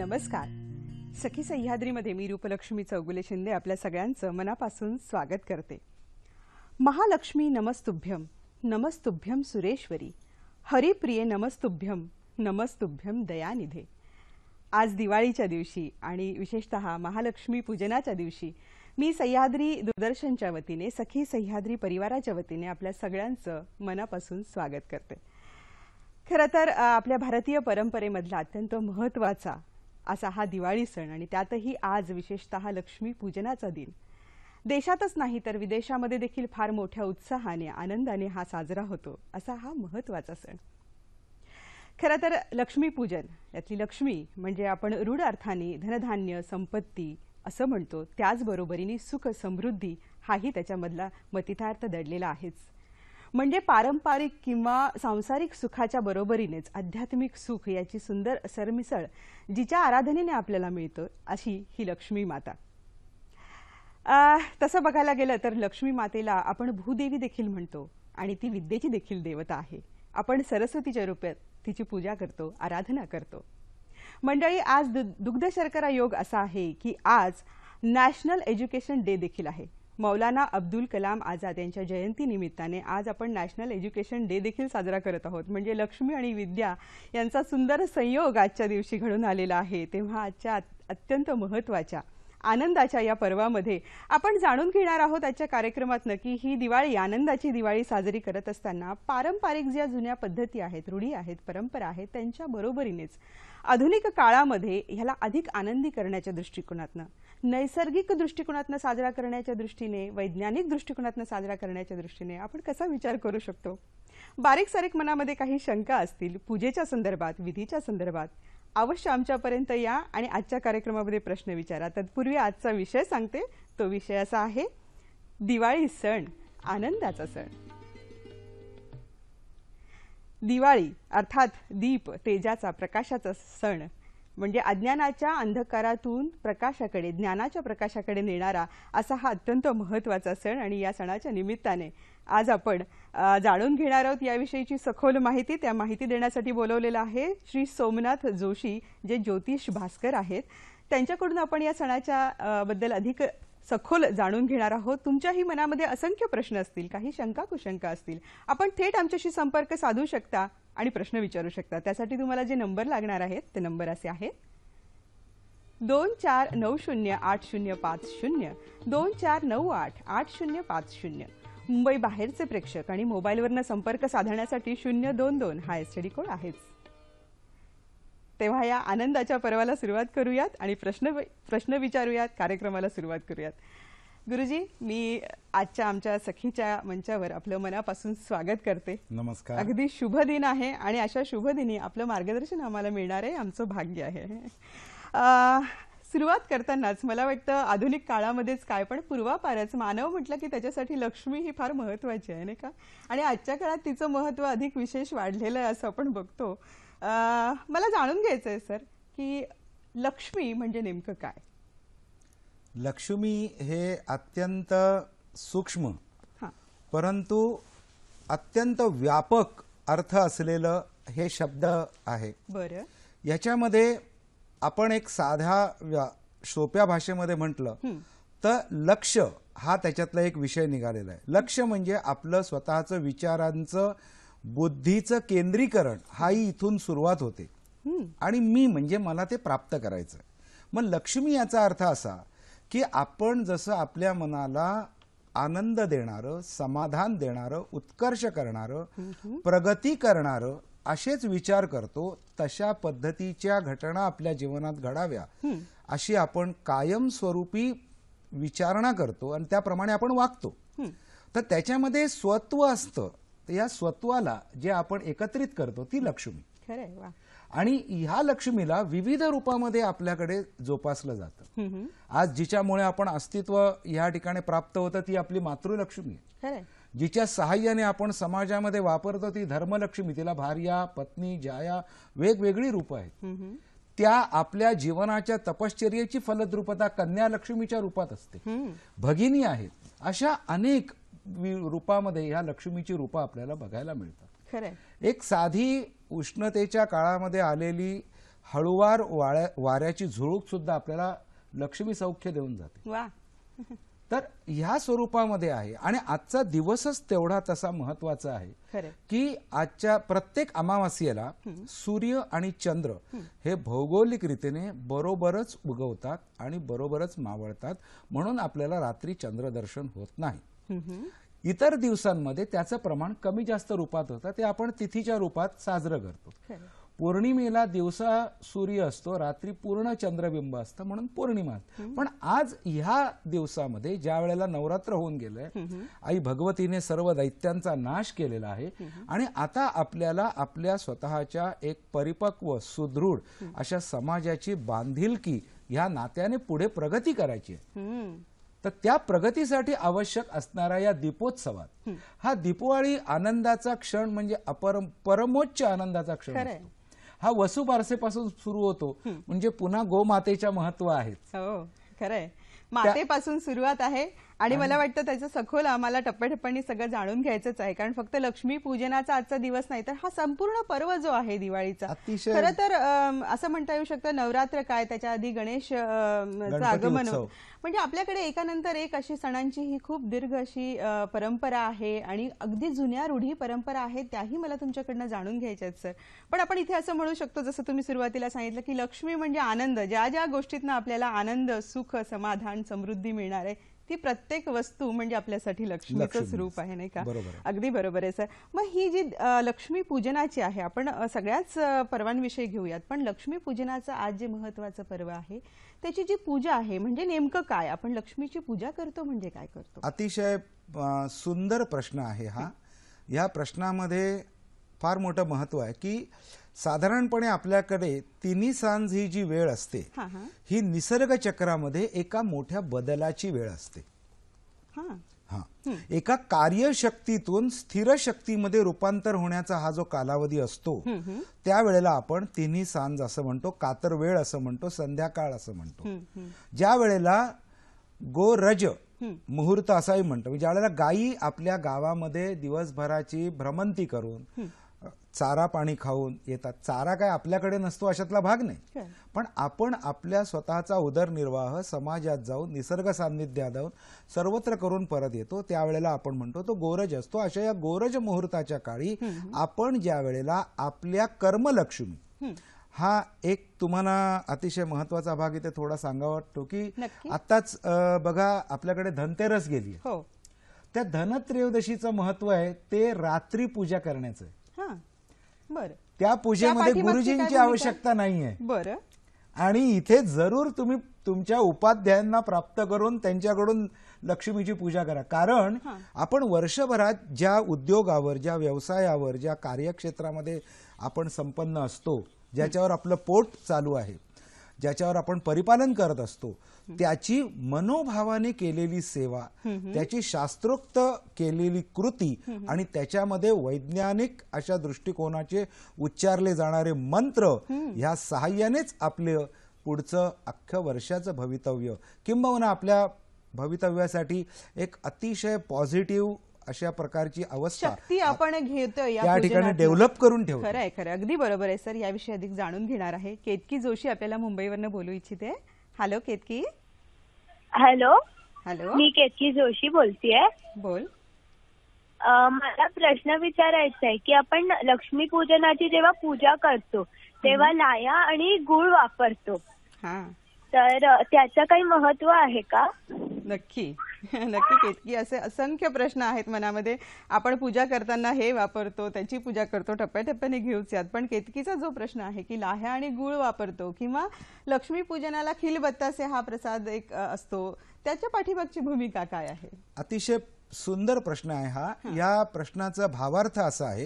नमस्कार. सखी सह्याद्रीमध्ये मी रूपलक्ष्मी चौगुले शिंदे आपल्या सगळ्यांचं मनापासून स्वागत करते. महालक्ष्मी नमस्तुभ्यम, नमस्तुभ्यम सुरेश्वरी, हरिप्रिये नमस्तुभ्यम, नमस्तुभ्यम दयानिधे. आज दिवाळीच्या दिवशी आणि विशेषतः महालक्ष्मी पूजनाच्या दिवशी मी सह्याद्री दूरदर्शनच्या वतीने सखी सह्याद्री परिवाराच्या वतीने आपल्या सगळ्यांचं मनापासून स्वागत करते. खरं तर आपल्या भारतीय परंपरेमधला अत्यंत महत्त्वाचा असा हा दिवाळी सण आणि त्यातही आज विशेषतः लक्ष्मी पूजनाचा दिन देशातच नाही तर विदेशामध्ये देखील फार मोठ्या उत्साहाने आनंदाने हा साजरा होतो असा हा महत्त्वाचा सण. खरं तर लक्ष्मी पूजन यातली लक्ष्मी म्हणजे आपण रूढ अर्थाने धनधान्य संपत्ती असं म्हणतो, त्याचबरोबरीने सुख समृद्धी हाही त्याच्यामधला मतितार्थ दडलेला आहेच. म्हणजे पारंपरिक किंवा सांसारिक सुखाच्या बरोबरीनेच आध्यात्मिक सुख याची सुंदर सरमिसळ जिच्या आराधनेने आपल्याला मिळतं अशी ही लक्ष्मी माता. तसं बघायला गेलं तर लक्ष्मी मातेला आपण भूदेवी देखील म्हणतो आणि ती विद्येची देखील देवता आहे. आपण सरस्वतीच्या रूपात तिची पूजा करतो, आराधना करतो. मंडळी, आज दुग्ध शर्करा योग असा आहे की आज नॅशनल एज्युकेशन डे देखील आहे. मौलाना अब्दुल कलाम आझाद यांच्या जयंती निमित्ताने आज आपण नॅशनल एज्युकेशन डे देखील साजरा करत आहोत. म्हणजे लक्ष्मी आणि विद्या यांचा सुंदर संयोग आजच्या दिवशी घडून आलेला आहे. तेव्हा आजच्या अत्यंत महत्त्वाच्या आनंदाच्या या पर्वामध्ये आपण जाणून घेणार आहोत आजच्या कार्यक्रमातनं की ही दिवाळी आनंदाची दिवाळी साजरी करत असताना पारंपरिक ज्या जुन्या पद्धती आहेत, रूढी आहेत, परंपरा आहेत त्यांच्या बरोबरीनेच आधुनिक काळामध्ये ह्याला अधिक आनंदी करण्याच्या दृष्टिकोनातनं, नैसर्गिक दृष्टिकोनातनं साजरा करण्याच्या दृष्टीने, वैज्ञानिक दृष्टिकोनातनं साजरा करण्याच्या दृष्टीने आपण कसा विचार करू शकतो. बारीक सारीक मनामध्ये काही शंका असतील पूजेच्या संदर्भात, विधीच्या संदर्भात, अवश्य आमच्यापर्यंत या आणि आजच्या कार्यक्रमामध्ये प्रश्न विचारा. तत्पूर्वी आजचा विषय सांगते. तो विषय असा आहे, दिवाळी सण आनंदाचा सण. दिवाळी अर्थात दीप, तेजाचा, प्रकाशाचा सण म्हणजे अज्ञानाच्या अंधकारातून प्रकाशाकडे, ज्ञानाच्या प्रकाशाकडे नेणारा असा हा अत्यंत महत्त्वाचा सण. आणि या सणाच्या निमित्ताने आज आपण जाणून घेणार आहोत याविषयीची सखोल माहिती. त्या माहिती देण्यासाठी बोलवलेलं आहे श्री सोमनाथ जोशी, जे ज्योतिष भास्कर आहेत. त्यांच्याकडून आपण या सणाच्या बद्दल अधिक सखोल जाणून घेणार आहोत. तुमच्याही मनामध्ये असंख्य प्रश्न असतील, काही शंका कुशंका असतील, आपण थेट आमच्याशी संपर्क साधू शकता आणि प्रश्न विचारू शकता. त्यासाठी तुम्हाला जे नंबर लागणार आहेत ते नंबर असे आहेत 24908050, 24988050. मुंबई बाहेरचे प्रेक्षक आणि मोबाईलवरनं संपर्क साधण्यासाठी 022 हा एसटीडी कोड आहेच. तेव्हा या आनंदाच्या पर्वाला सुरुवात करूयात आणि प्रश्न विचारूयात, कार्यक्रमाला सुरुवात करूयात. गुरुजी, मी आजच्या आमच्या सखीच्या मंचावर आपलं मनापासून स्वागत करते. नमस्कार. अगदी शुभ दिन आहे आणि अशा शुभ दिनी आपलं मार्गदर्शन आम्हाला मिळणार आहे, आमचं भाग्य आहे. सुरुवात करतानाच मला वाटतं आधुनिक काळामध्येच काय पण पूर्वापारच मानव म्हटलं की त्याच्यासाठी लक्ष्मी ही फार महत्त्वाची आहे, नाही का? आणि आजच्या काळात तिचं महत्त्व अधिक विशेष वाढलेलं आहे असं आपण बघतो. मला जाणून घ्यायचं आहे सर की लक्ष्मी म्हणजे नेमकं काय? लक्ष्मी हे अत्यंत सूक्ष्म परंतु अत्यंत व्यापक अर्थ असलेलं हे शब्द आहे. बरं. याच्यामध्ये आपण एक साध्या सोप्या भाषेमध्ये म्हटलं तर लक्ष्य हा त्याच्यातला एक विषय निघालेला आहे. लक्ष्य म्हणजे आपलं स्वतःचं विचारांचं, बुद्धीचं केंद्रीकरण हाही इथून सुरुवात होते. आणि मी म्हणजे मला ते प्राप्त करायचं. मग लक्ष्मी याचा अर्थ असा की आपण जसं आपल्या मनाला आनंद देणारं, समाधान देणारं, उत्कर्ष करणारं, प्रगती करणारं असेच विचार करतो, तशा पद्धतीच्या घटना आपल्या जीवनात घडाव्या अशी आपण कायमस्वरूपी विचारणा करतो आणि त्याप्रमाणे आपण वागतो. तर त्याच्यामध्ये स्वत्व असतं. या स्वत्वाला जे आपण एकत्रित करतो ती लक्ष्मी. खरंय. वा. आणि ह्या लक्ष्मीला विविध रूपामध्ये आपल्याकडे जोपासलं जातं. आज जिच्यामुळे आपण अस्तित्व या ठिकाणी प्राप्त होतं ती आपली मातृलक्ष्मी आहे. खरंय. जिच्या सहाय्याने आपण समाजामध्ये वापरतो ती धर्मलक्ष्मी. तिला भार्या, पत्नी, जाया वेगवेगळी रूपं आहेत. त्या आपल्या जीवनाच्या तपश्चर्येची फलद्रुपता कन्या लक्ष्मीच्या रूपात असते. भगिनी आहेत. अशा अनेक रूपामध्ये ह्या लक्ष्मीची रूपं आपल्याला बघायला मिळतात. खरंय. एक साधी उष्णतेच्या काळामध्ये आलेली हळुवार वाऱ्याची झुळूक सुद्धा आपल्याला लक्ष्मी सौख्य देऊन जाते. वा. तर ह्या स्वरूपामध्ये आहे आणि आजचा दिवसच तेवढा तसा महत्वाचा आहे खरं. की आजच्या प्रत्येक अमावास्येला सूर्य आणि चंद्र हे भौगोलिक रीतीने बरोबरच उगवतात आणि बरोबरच मावळतात, म्हणून आपल्याला रात्री चंद्रदर्शन होत नाही. इतर दिवसांमध्ये त्याचं प्रमाण कमी जास्त रूपात होतं, ते आपण तिथीच्या रूपात साजरं करतो. खरं. पौर्णिमेला दिवसा सूर्य असतो, रात्री पूर्ण चंद्रबिंब असतं, म्हणून पौर्णिमा. पण आज ह्या दिवसामध्ये ज्या वेळेला नवरात्र होऊन गेलंय, आई भगवतीने सर्व दैत्यांचा नाश केलेला आहे आणि आता आपल्याला आपल्या स्वतःच्या एक परिपक्व सुदृढ अशा समाजाची बांधिलकी ह्या नात्याने पुढे प्रगती करायची आहे. तर त्या प्रगतीसाठी आवश्यक असणाऱ्या या दीपोत्सवात हा दीपावली आनंदाचा क्षण म्हणजे परमोच्च आनंदाचा क्षण असतो. हा वसुबारसेपासून सुरू होतो, म्हणजे पुन्हा गोमातेच्या महत्व आहे. हो, खरंय. मातेपासून सुरुवात आहे आणि मला वाटतं त्याचं सखोल आम्हाला टप्प्याटप्प्याने सगळं जाणून घ्यायचंच आहे, कारण फक्त लक्ष्मी पूजनाचा आजचा दिवस नाही, तर हा संपूर्ण पर्व जो आहे दिवाळीचा, खरं तर असं म्हणता येऊ शकतं नवरात्र काय, त्याच्या आधी गणेश आगमन, म्हणजे आपल्याकडे एकानंतर एक अशी सणांची ही खूप दीर्घ अशी परंपरा आहे आणि अगदी जुन्या रूढी परंपरा आहेत, त्याही मला तुमच्याकडनं जाणून घ्यायच्या आहेत सर. पण आपण इथे असं म्हणू शकतो, जसं तुम्ही सुरुवातीला सांगितलं की लक्ष्मी म्हणजे आनंद, ज्या ज्या गोष्टीतनं आपल्याला आनंद, सुख, समाधान, समृद्धी मिळणार आहे, ती प्रत्येक वस्तू म्हणजे आपल्यासाठी लक्ष्मीचं स्वरूप आहे, नाही का? अगदी बरोबर आहे सर. मग ही जी लक्ष्मी पूजनाची आहे, आपण सगळ्याच पर्वांविषयी घेऊयात, पण लक्ष्मी पूजनाचं आज जे महत्वाचं पर्व आहे त्याची जी पूजा आहे म्हणजे नेमकं काय, आपण लक्ष्मीची पूजा करतो म्हणजे काय करतो? अतिशय सुंदर प्रश्न आहे हा. या प्रश्नामध्ये फार मोठं महत्व आहे की साधारणपणे आपल्याकडे तिन्ही सांज ही जी वेळ असते ही निसर्ग चक्रामध्ये एका मोठ्या बदलाची वेळ असते. एका कार्यशक्तीतून स्थिर शक्तीमध्ये रूपांतर होण्याचा हा जो कालावधी असतो त्यावेळेला आपण तिन्ही सांज असं म्हणतो, कातर वेळ असं म्हणतो, संध्याकाळ असं म्हणतो. ज्या वेळेला गोरज मुहूर्त असाही म्हणतो, ज्या वेळेला गायी आपल्या गावामध्ये दिवसभराची भ्रमंती करून चारा पाणी खाऊन येतात. चारा काय आपल्याकडे नसतो अशातला भाग नाही, पण आपण आपल्या स्वतःचा उदरनिर्वाह समाजात जाऊन निसर्ग सान्निध्यात जाऊन सर्वत्र करून परत येतो, त्यावेळेला आपण म्हणतो तो गोरज असतो. अशा या गोरज मुहूर्ताच्या काळी आपण ज्या वेळेला आपल्या कर्मलक्ष्मी, हा एक तुम्हाला अतिशय महत्वाचा भाग इथे थोडा सांगावा वाटतो की आताच बघा आपल्याकडे धनतेरस गेली, त्या धनत्रयोदशीचं महत्व आहे ते रात्री पूजा करण्याचं. त्या पूजेमध्ये गुरुजींची आवश्यकता नाहीये. बरं. आणि इथे जरूर तुम्ही तुमच्या उपाध्यायांना प्राप्त करून त्यांच्याकडून लक्ष्मीची पूजा करा, कारण आपण वर्षभरात ज्या उद्योगावर, ज्या व्यवसायावर, ज्या कार्यक्षेत्रामध्ये आपण संपन्न असतो, ज्याच्यावर आपलं पोट चालू आहे, ज्याच्यावर आपण परिपालन करत असतो, त्याची मनोभावाने केलेली सेवा, त्याची शास्त्रोक्त केलेली कृती आणि त्याच्यामध्ये वैज्ञानिक अशा दृष्टिकोनाचे उच्चारले जाणारे मंत्र, ह्या सहाय्यानेच आपलं पुढचं अख्खं वर्षाचं भवितव्य किंबहुना आपल्या भवितव्यासाठी एक अतिशय पॉझिटिव्ह अशा प्रकारची अवस्था शक्ती आपण घेतोय या ठिकाणी डेव्हलप करून ठेवतो. खरं आहे, खरं, अगदी बरोबर आहे सर. याविषयी अधिक जाणून घेणार आहे केतकी जोशी आपल्याला मुंबईवरनं बोलू इच्छिते. हॅलो केतकी. हॅलो. हॅलो, मी केतकी जोशी बोलतेय. बोल. मला प्रश्न विचारायचा आहे की आपण लक्ष्मी पूजनाची जेव्हा पूजा करतो तेव्हा लाया आणि गुळ वापरतो, तर त्याचं काही महत्व आहे का? नक्की नक्की केतकी, असे असंख्य प्रश्न आहेत मनामध्ये. आपण पूजा करताना हे वापरतो, त्याची पूजा करतो, टप्प्याटप्प्याने घेऊच यात. पण केतकीचा जो प्रश्न आहे की लाह्या आणि गुळ वापरतो किंवा लक्ष्मी पूजनाला खील बत्तासे हा प्रसाद एक असतो, त्याच्या पाठीमागची भूमिका काय आहे? अतिशय सुंदर प्रश्न आहे हा. या प्रश्नाचा भावार्थ असा आहे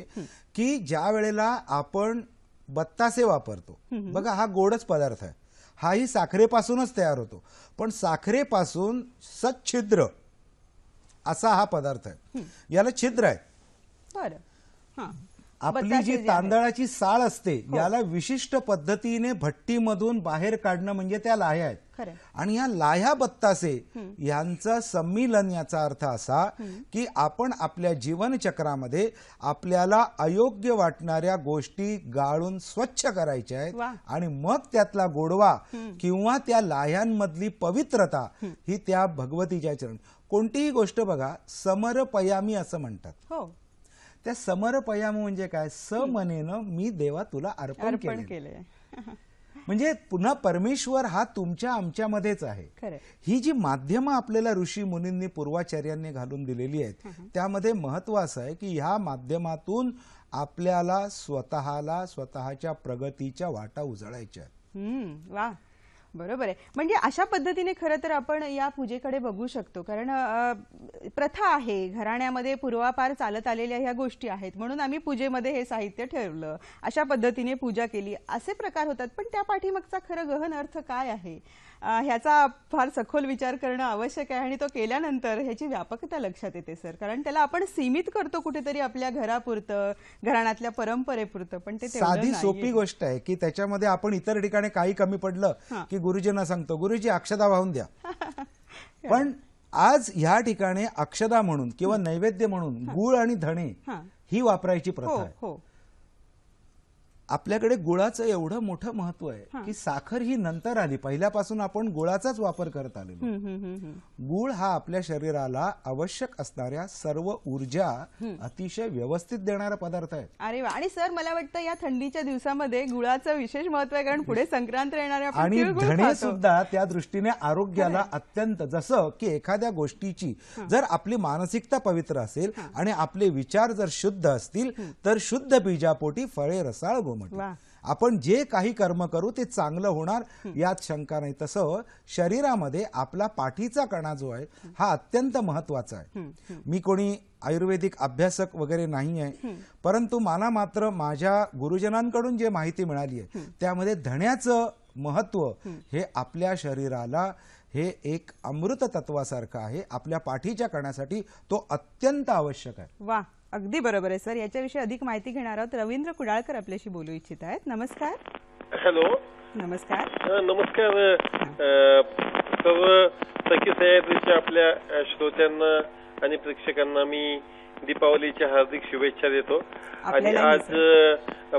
की ज्या वेळेला आपण बत्तासे वापरतो, बघा हा गोडच पदार्थ आहे, हाही साखरेपासूनच तयार होतो, पण साखरेपासून सच्छिद्र असा हा पदार्थ आहे, याला छिद्र आहे. बरं. आपली जी तांदळाची साळ असते याला विशिष्ट पद्धतीने भट्टीमधून बाहेर काढणं म्हणजे त्या लाह्या आहेत. आणि या लाह्या बत्तासे यांचं संमिलन याचा अर्थ असा की आपण आपल्या जीवनचक्रामध्ये आपल्याला अयोग्य वाटणाऱ्या गोष्टी गाळून स्वच्छ करायच्या आहेत आणि मग त्यातला गोडवा किंवा त्या लाह्यांमधली पवित्रता ही त्या भगवतीच्या चरण. कोणतीही गोष्ट बघा समर्पयामी असं म्हणतात. त्या समर्पयाम म्हणजे काय? समनेनं मी देवा तुला अर्पण केले. म्हणजे पुन्हा परमेश्वर हा तुमच्या आमच्यामध्येच आहे. ही जी माध्यमं आपल्याला ऋषी मुनींनी पूर्वाचार्यांनी घालून दिलेली आहेत त्यामध्ये महत्व असं आहे की ह्या माध्यमातून आपल्याला स्वतःला स्वतःच्या प्रगतीच्या वाटा उजळायच्या आहेत. वा, बरोबर आहे. म्हणजे अशा पद्धतीने खरं तर आपण या पूजेकडे बघू शकतो. कारण प्रथा आहे, घराण्यामध्ये पूर्वापार चालत आलेल्या ह्या गोष्टी आहेत म्हणून आम्ही पूजेमध्ये हे साहित्य ठेवलं, अशा पद्धतीने पूजा केली, असे प्रकार होतात. पण त्या पाठीमागचा खरं गहन अर्थ काय आहे ह्याचा फार सखोल विचार करणं आवश्यक आहे आणि तो केल्यानंतर ह्याची व्यापकता लक्षात येते सर. कारण त्याला आपण सीमित करतो कुठेतरी आपल्या घरापुरतं, घराण्यातल्या परंपरेपुरतं, पण ते साधी सोपी गोष्ट आहे की त्याच्यामध्ये आपण इतर ठिकाणी काही कमी पडलं की गुरुजींना सांगतो गुरुजी अक्षदा वाहून द्या. पण आज ह्या ठिकाणी अक्षदा म्हणून किंवा नैवेद्य म्हणून गुळ आणि धणे ही वापरायची प्रथा आहे. आपल्याकडे गुळाचं एवढं मोठं महत्व आहे की साखर ही नंतर आली, पहिल्यापासून आपण गुळाचाच वापर करत आलेलो. गुळ हा आपल्या शरीराला आवश्यक असणाऱ्या सर्व ऊर्जा अतिशय व्यवस्थित देणारा पदार्थ आहे. अरे वा. आणि सर मला वाटतं या थंडीच्या दिवसामध्ये गुळाचं विशेष महत्व आहे कारण पुढे संक्रांत येणार आहे आणि धणे सुद्धा त्या दृष्टीने आरोग्याला अत्यंत, जसं की एखाद्या गोष्टीची जर आपली मानसिकता पवित्र असेल आणि आपले विचार जर शुद्ध असतील तर शुद्ध बीजापोटी फळे रसाळ गोमट. आपण जे काही कर्म करू ते चांगलं होणार यात शंका नाही. तसं शरीरामध्ये आपला पाठीचा कणा जो आहे हा अत्यंत महत्वाचा आहे. मी कोणी आयुर्वेदिक अभ्यासक वगैरे नाही आहे, परंतु मला मात्र माझ्या गुरुजनांकडून जे माहिती मिळाली आहे त्यामध्ये धण्याचं महत्व हे आपल्या शरीराला हे एक अमृत तत्वासारखं आहे. आपल्या पाठीच्या कणासाठी तो अत्यंत आवश्यक आहे. वा, अगदी बरोबर आहे सर. याच्याविषयी अधिक माहिती घेणार आहोत. रवींद्र कुडाळकर आपल्याशी बोलू इच्छित आहेत. नमस्कार. हॅलो. नमस्कार. नमस्कार. सर्व सखी सह्याद्रीच्या आपल्या श्रोत्यांना आणि प्रेक्षकांना मी दीपावलीच्या हार्दिक शुभेच्छा देतो. आणि आज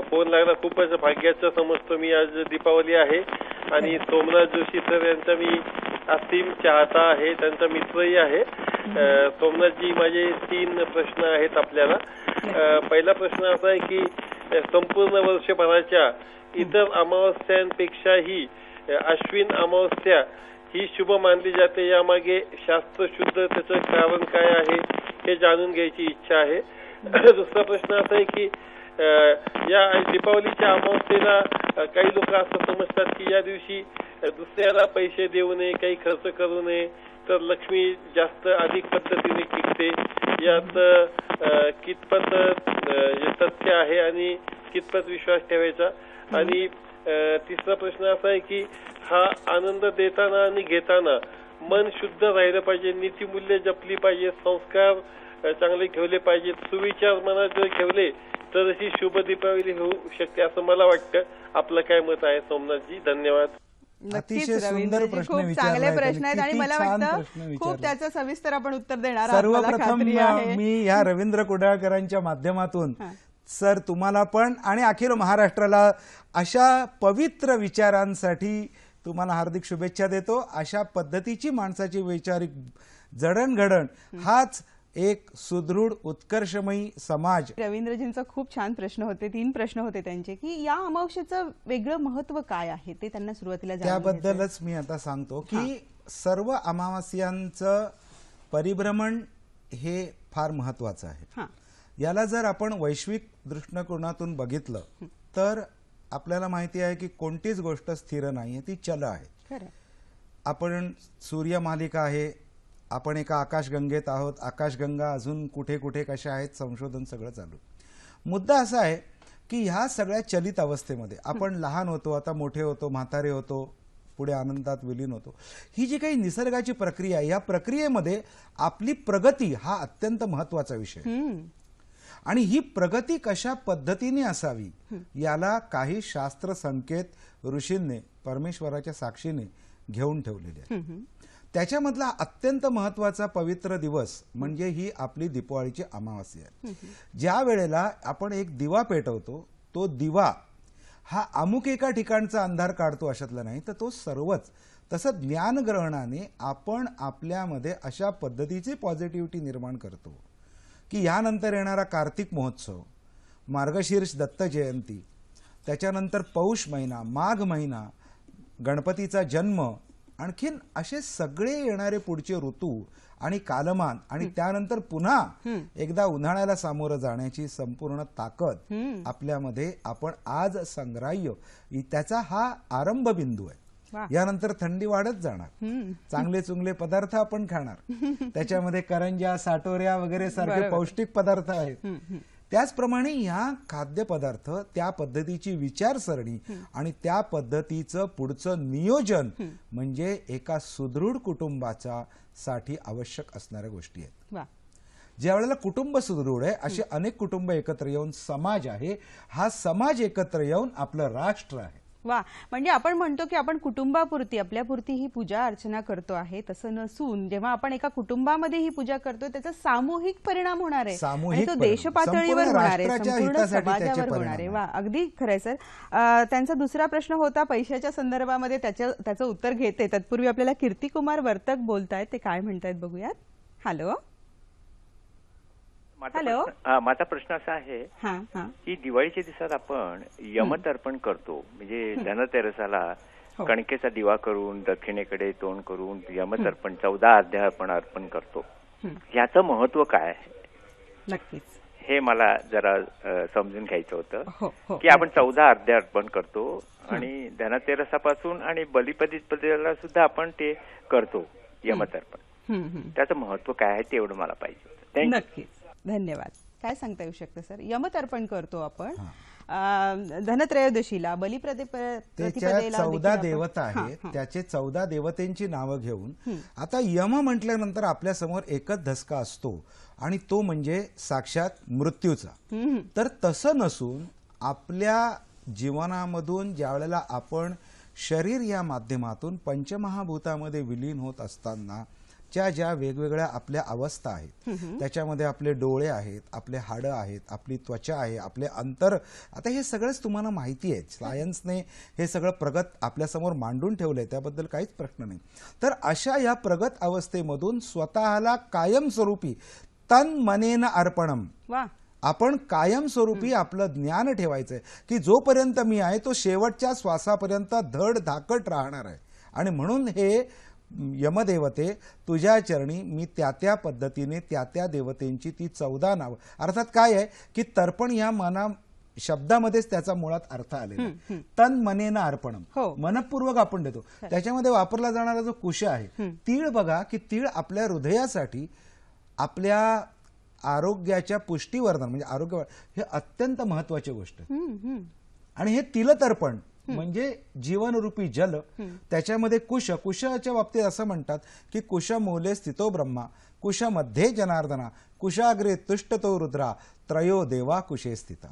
फोन लागला खूपच भाग्याचं समजतो मी. आज दीपावली आहे आणि सोमनाथ जोशी सर यांचा मी असीम चाहता आहे, त्यांचा मित्रही आहे. सोमनाथजी, माझे 3 प्रश्न आहेत आपल्याला. पहिला प्रश्न असा आहे की संपूर्ण वर्षभराच्या इतर अमावस्यांपेक्षाही अश्विन अमावस्या ही शुभ मानली जाते. यामागे शास्त्रशुद्ध त्याचं कारण काय आहे हे जाणून घ्यायची इच्छा आहे. दुसरा प्रश्न असा आहे की या दीपावलीच्या अमावस्येला काही लोक असं समजतात की या दिवशी दुसऱ्याला पैसे देऊ नये, काही खर्च करू नये, तर लक्ष्मी जास्त अधिक पद्धतीने टिकते. यात कितपत सत्य आहे आणि कितपत विश्वास ठेवायचा. आणि तिसरा प्रश्न असा आहे की हा आनंद देताना आणि घेताना मन शुद्ध राहिलं पाहिजे, नीतिमूल्य जपली पाहिजे, संस्कार चांगले ठेवले पाहिजेत, सुविचार मनात जर ठेवले तर अशी शुभ दीपावली होऊ शकते असं मला वाटतं. आपलं काय मत आहे सोमनाथजी? धन्यवाद. अतिशय सुंदर प्रश्न खूप चांगले प्रश्न आहेत आणि मला वाटतं खूप त्याचं सविस्तर आपण उत्तर देणार. सर्वप्रथम मी ह्या रवींद्र कुडाळकरांच्या माध्यमातून सर तुम्हाला पण आणि अखिल महाराष्ट्राला अशा पवित्र विचारांसाठी तुम्हाला हार्दिक शुभेच्छा देतो. अशा पद्धतीची माणसाची वैचारिक जडणघडण हाच एक सुदृढ उत्कर्षमयी समाज. रवींद्रजींचा खूप छान प्रश्न होते. 3 प्रश्न होते त्यांचे की या अमावस्येचं वेगळं महत्व काय आहे ते त्यांना सुरुवातीला त्याबद्दलच मी आता सांगतो की सर्व अमावास्यांचं परिभ्रमण हे फार महत्वाचं आहे. याला जर आपण वैश्विक दृष्टिकोनातून बघितलं तर आपल्याला माहिती आहे की कोणतीच गोष्ट स्थिर नाही, ती चल आहे. आपण सूर्यमालिका आहे, आपण एका आकाशगंगेत आहोत, आकाशगंगा अजून कुठे कुठे कशा आहेत संशोधन सगळं चालू. मुद्दा असा आहे की ह्या सगळ्या चलित अवस्थेमध्ये आपण लहान होतो, आता मोठे होतो, म्हातारे होतो, पुढे आनंदात विलीन होतो. ही जी काही निसर्गाची प्रक्रिया आहे या प्रक्रियेमध्ये आपली प्रगती हा अत्यंत महत्वाचा विषय. आणि ही प्रगती कशा पद्धतीने असावी याला काही शास्त्र संकेत ऋषींनी परमेश्वराच्या साक्षीने घेऊन ठेवलेले आहे. त्याच्यामधला अत्यंत महत्वाचा पवित्र दिवस म्हणजे ही आपली दीपावलीची अमावास्या आहे. ज्या वेळेला आपण एक दिवा पेटवतो, तो दिवा हा अमुक एका ठिकाणचा अंधार काढतो अशातला नाही, तर तो सर्वच. तसं ज्ञानग्रहणाने आपण आपल्यामध्ये अशा पद्धतीची पॉझिटिव्हिटी निर्माण करतो की यानंतर येणारा कार्तिक महोत्सव, मार्गशीर्ष दत्त जयंती, त्याच्यानंतर पौष महिना, माघ महिना, गणपतीचा जन्म, आणखीन असे सगळे येणारे पुढचे ऋतू आणि कालमान, आणि त्यानंतर पुन्हा एकदा उन्हाळ्याला सामोरं जाण्याची संपूर्ण ताकद आपल्यामध्ये आपण आज संग्राह्य, त्याचा हा आरंभ बिंदू आहे. यानंतर थंडी वाढत जाणार, चांगले चुंगले पदार्थ आपण खाणार, त्याच्यामध्ये करंज्या, साटोऱ्या वगैरे सारखे पौष्टिक पदार्थ आहेत. त्याचप्रमाणे या खाद्यपदार्थ, त्या पद्धतीची विचारसरणी आणि त्या पद्धतीचं पुढचं नियोजन म्हणजे एका सुदृढ कुटुंबाचा साठी आवश्यक असणाऱ्या गोष्टी आहेत. ज्या वेळेला कुटुंब सुदृढ आहे, असे अनेक कुटुंब एकत्र येऊन समाज आहे, हा समाज एकत्र येऊन आपलं राष्ट्र आहे. वा, म्हणजे आपण म्हणतो की आपण कुटुंबापुरती, आपल्यापुरती ही पूजा अर्चना करतो आहे, तसं नसून जेव्हा आपण एका कुटुंबामध्ये ही पूजा करतो त्याचा सामूहिक परिणाम होणार आहे, आणि तो देश पातळीवर होणार आहे, संपूर्ण समाजावर होणार आहे. वा, अगदी खरंय सर. त्यांचा दुसरा प्रश्न होता पैशाच्या संदर्भामध्ये, त्याचं उत्तर घेते. तत्पूर्वी आपल्याला कीर्तिकुमार वर्तक बोलतायत, ते काय म्हणतायत बघूयात. हॅलो. हॅलो. माझा प्रश्न असा आहे की दिवाळीच्या दिवसात आपण यमतर्पण करतो, म्हणजे धनतेरसाला कणकेचा दिवा करून दक्षिणेकडे तोंड करून यमतर्पण 14 अध्याय आपण अर्पण करतो. याचं महत्व काय आहे? नक्कीच हे मला जरा समजून घ्यायचं होतं की आपण 14 अध्याय अर्पण करतो आणि धनतेरसापासून आणि बलिप्रतिपदेला सुद्धा आपण ते करतो यमतर्पण. त्याचं महत्व काय आहे ते एवढं मला पाहिजे. नक्कीच, धन्यवाद. काय सांगता येऊ शकतं सर? यमतर्पण करतो आपण धनत्रयोदशीला, बलिप्रतिपदेला 14 देवता आहेत, त्याचे 14 देवतेंची नावं घेऊन. आता यम म्हटल्यानंतर आपल्या समोर एकच धसका असतो आणि तो म्हणजे साक्षात मृत्यूचा. तर तसं नसून आपल्या जीवनामधून ज्या वेळेला आपण शरीर या माध्यमातून पंचमहाभूतामध्ये विलीन होत असताना ज्या वेगवेगळ्या आपल्या अवस्था आहेत, त्याच्यामध्ये आपले डोळे आहेत, आपले हाडं आहेत, आपली त्वचा आहे, आपले अंतर, आता हे सगळंच तुम्हाला माहिती आहे. सायन्सने हे सगळं प्रगत आपल्यासमोर मांडून ठेवलंय, त्याबद्दल काहीच प्रश्न नाही. तर अशा या प्रगत अवस्थेमधून स्वतःला कायमस्वरूपी तन मनेन अर्पणम, आपण कायमस्वरूपी आपलं ज्ञान ठेवायचंय की जोपर्यंत मी आहे तो शेवटच्या श्वासापर्यंत धड धाकट राहणार आहे. आणि म्हणून हे यमदेवते तुझ्या चरणी मी त्या पद्धतीने त्या देवतेंची ती 14 नावं, अर्थात काय आहे की तर्पण या मना शब्दामध्येच त्याचा मुळात अर्थ आलेला आहे. तन मनेन अर्पणम, मनपूर्वक आपण देतो. त्याच्यामध्ये वापरला जाणारा जो कुश आहे, तीळ, बघा की तीळ आपल्या हृदयासाठी, आपल्या आरोग्याच्या पुष्टीवर्धन म्हणजे आरोग्य, हे अत्यंत महत्वाची गोष्ट आहे. आणि हे तिलतर्पण म्हणजे जीवनरूपी जल, त्याच्यामध्ये कुशाच्या बाबतीत असं म्हणतात की कुश मूले स्थितो ब्रह्मा, कुश मध्ये जनार्दना, कुशाग्रे तुष्टतो रुद्रा, त्रयो देवा कुशे स्थिता.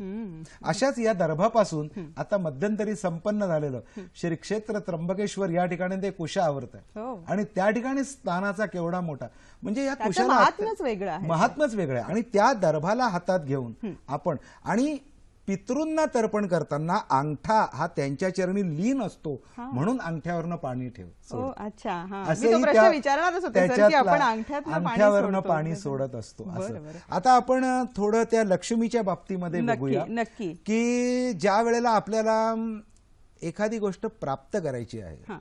अशाच या दर्भापासून आता मध्यंतरी संपन्न झालेलं श्री क्षेत्र त्र्यंबकेश्वर या ठिकाणी ते कुश आवरत आहे, आणि त्या ठिकाणी स्थानाचा केवढा मोठा, म्हणजे या कुशाला महात्म्यच वेगळं आहे. आणि त्या दर्भाला हातात घेऊन आपण, आणि पितृंना तर्पण करताना अंगठा हा त्यांच्या चरणी लीन असतो, म्हणून अंगठ्यावरनं पाणी ठेव. अंगठ्यावरनं पाणी सोडत असतो. आता आपण थोडं त्या लक्ष्मीच्या बाबतीमध्ये बघूया की ज्या वेळेला आपल्याला एखादी गोष्ट प्राप्त करायची आहे,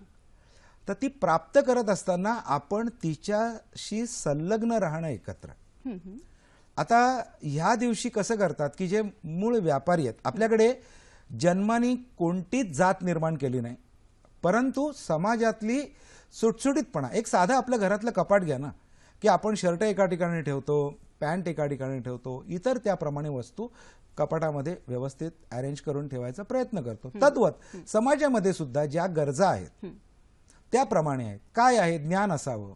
तर ती प्राप्त करत असताना आपण तिच्याशी संलग्न राहणं एकत्र. आता ह्या दिवशी कसं करतात की जे मूळ व्यापारी आहेत, आपल्याकडे जन्माने कोणतीच जात निर्माण केली नाही, परंतु समाजातली सुटसुटीतपणा, एक साधं आपल्या घरातलं कपाट घ्या ना, की आपण शर्ट एका ठिकाणी ठेवतो, पॅन्ट एका ठिकाणी ठेवतो, इतर त्याप्रमाणे वस्तू कपाटामध्ये व्यवस्थित अरेंज करून ठेवायचा प्रयत्न करतो. तद्वत समाजामध्ये सुद्धा ज्या गरजा आहेत त्याप्रमाणे आहेत. काय आहे? ज्ञान असावं,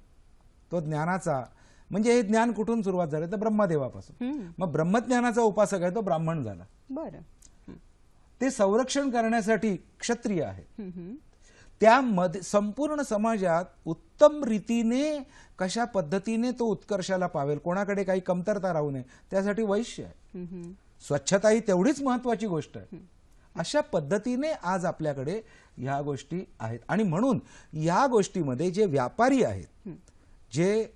तो ज्ञानाचा म्हणजे हे ज्ञान कुठून सुरुवात झालं तर ब्रह्मदेवापासून. मग ब्रह्मज्ञानाचा उपासक आहे तो ब्राह्मण झाला. बरं. ते संरक्षण करण्यासाठी क्षत्रिय आहे. त्यामध्ये संपूर्ण समाजात उत्तम रीतीने कशा पद्धतीने तो उत्कर्षाला पावेल, कोणाकडे काही कमतरता राहू नये, त्यासाठी वैश्य आहे. स्वच्छता ही तेवढीच महत्वाची गोष्ट आहे. अशा पद्धतीने आज आपल्याकडे ह्या गोष्टी आहेत. आणि म्हणून या गोष्टीमध्ये जे व्यापारी आहेत, जे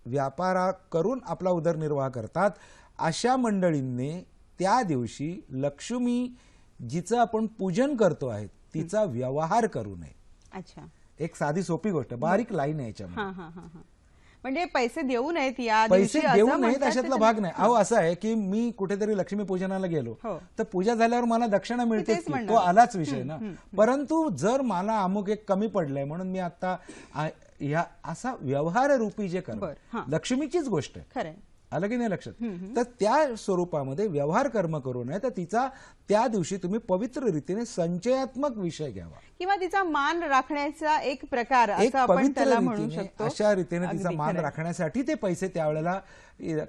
व्यापार करून आपला उदरनिर्वाह करतात, अशा मंडळींनी त्या दिवशी लक्ष्मी जिचं आपण पूजन करतो आहे तिचा व्यवहार करू नये. अच्छा. एक साधी सोपी गोष्ट, बारीक लाईन आहे याच्यामध्ये. म्हणजे पैसे देऊ नयेत या पैसे देऊ नयेत अशातला भाग नाही. अहो असं आहे की मी कुठेतरी लक्ष्मी पूजनाला गेलो तर पूजा झाल्यावर मला दक्षिणा मिळते, तो आलाच विषय ना. परंतु जर मला अमुक एक कमी पडलंय म्हणून मी आता ह्या असा व्यवहार रूपी जे करतो, लक्ष्मीचीच गोष्ट आहे, खरं आलं की नाही लक्षात. तर त्या स्वरूपामध्ये व्यवहार कर्म करू नये, तर तिचा त्या दिवशी तुम्ही पवित्र रीतीने संचयात्मक विषय घ्यावा किंवा तिचा मान राखण्याचा एक प्रकार एक असं आपण पवित्र त्याला म्हणू रीतीने शकतो. अशा रीतीने तिचा मान राखण्यासाठी ते पैसे त्यावेळेला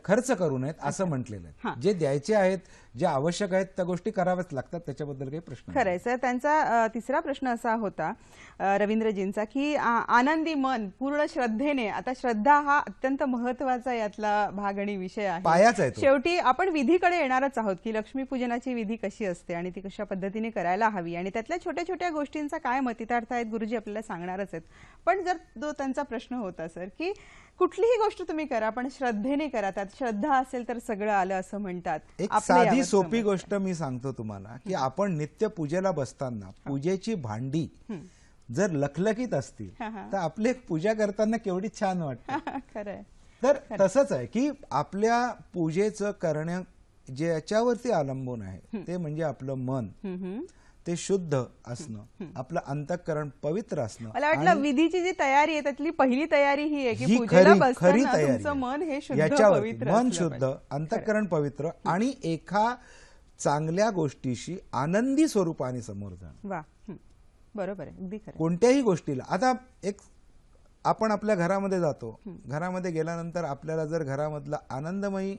खर्च करू नयेत असं म्हटलेलं आहे. जे द्यायचे आहेत, जे आवश्यक आहेत त्या गोष्टी कराव्याच लागतात, त्याच्याबद्दल काही प्रश्न खरंय सर. त्यांचा तिसरा प्रश्न असा होता रवींद्रजींचा की आनंदी मन पूर्ण श्रद्धेने, आता श्रद्धा हा अत्यंत महत्वाचा यातला भाग आणि विषय आहे, पायाच आहे तो. शेवटी आपण विधीकडे येणारच आहोत की लक्ष्मीपूजनाची विधी कशी असते आणि ती कशा पद्धतीने करायला हवी आणि त्यातल्या छोट्या छोट्या गोष्टींचा काय मतितार्थ आहेत गुरुजी आपल्याला सांगणारच आहेत. पण जर तो त्यांचा प्रश्न होता सर की कुठलीही गोष्ट तुम्ही करा पण श्रद्धेने करा, त्यात श्रद्धा असेल तर सगळं आलं असं म्हणतात. एक साधी सोपी गोष्ट मी सांगतो तुम्हाला की आपण नित्य पूजेला बसताना पूजेची भांडी जर लखलखीत असतील तर आपले पूजा करताना केवढी छान वाटते. खरंय. तर तसंच आहे की आपल्या पूजेचं करण्या ज्याच्यावरती अवलंबून आहे ते म्हणजे आपलं मन ते शुद्ध असणं, आपलं अंतःकरण पवित्र असणं. मला वाटलं विधीची जी तयारी आहे त्यातली पहिली तयारी ही आहे की पूजेला बसताना तुमचं मन हे शुद्ध पवित्र, मन शुद्ध, अंतःकरण पवित्र आणि एका चांगल्या गोष्टीशी आनंदी स्वरूपाने समोर जाणं. वा, बरोबर आहे, अगदी खरं. कोणत्याही गोष्टीला आता एक आपण आपल्या घरामध्ये जातो, घरामध्ये गेल्यानंतर आपल्याला जर घरामधलं आनंदमयी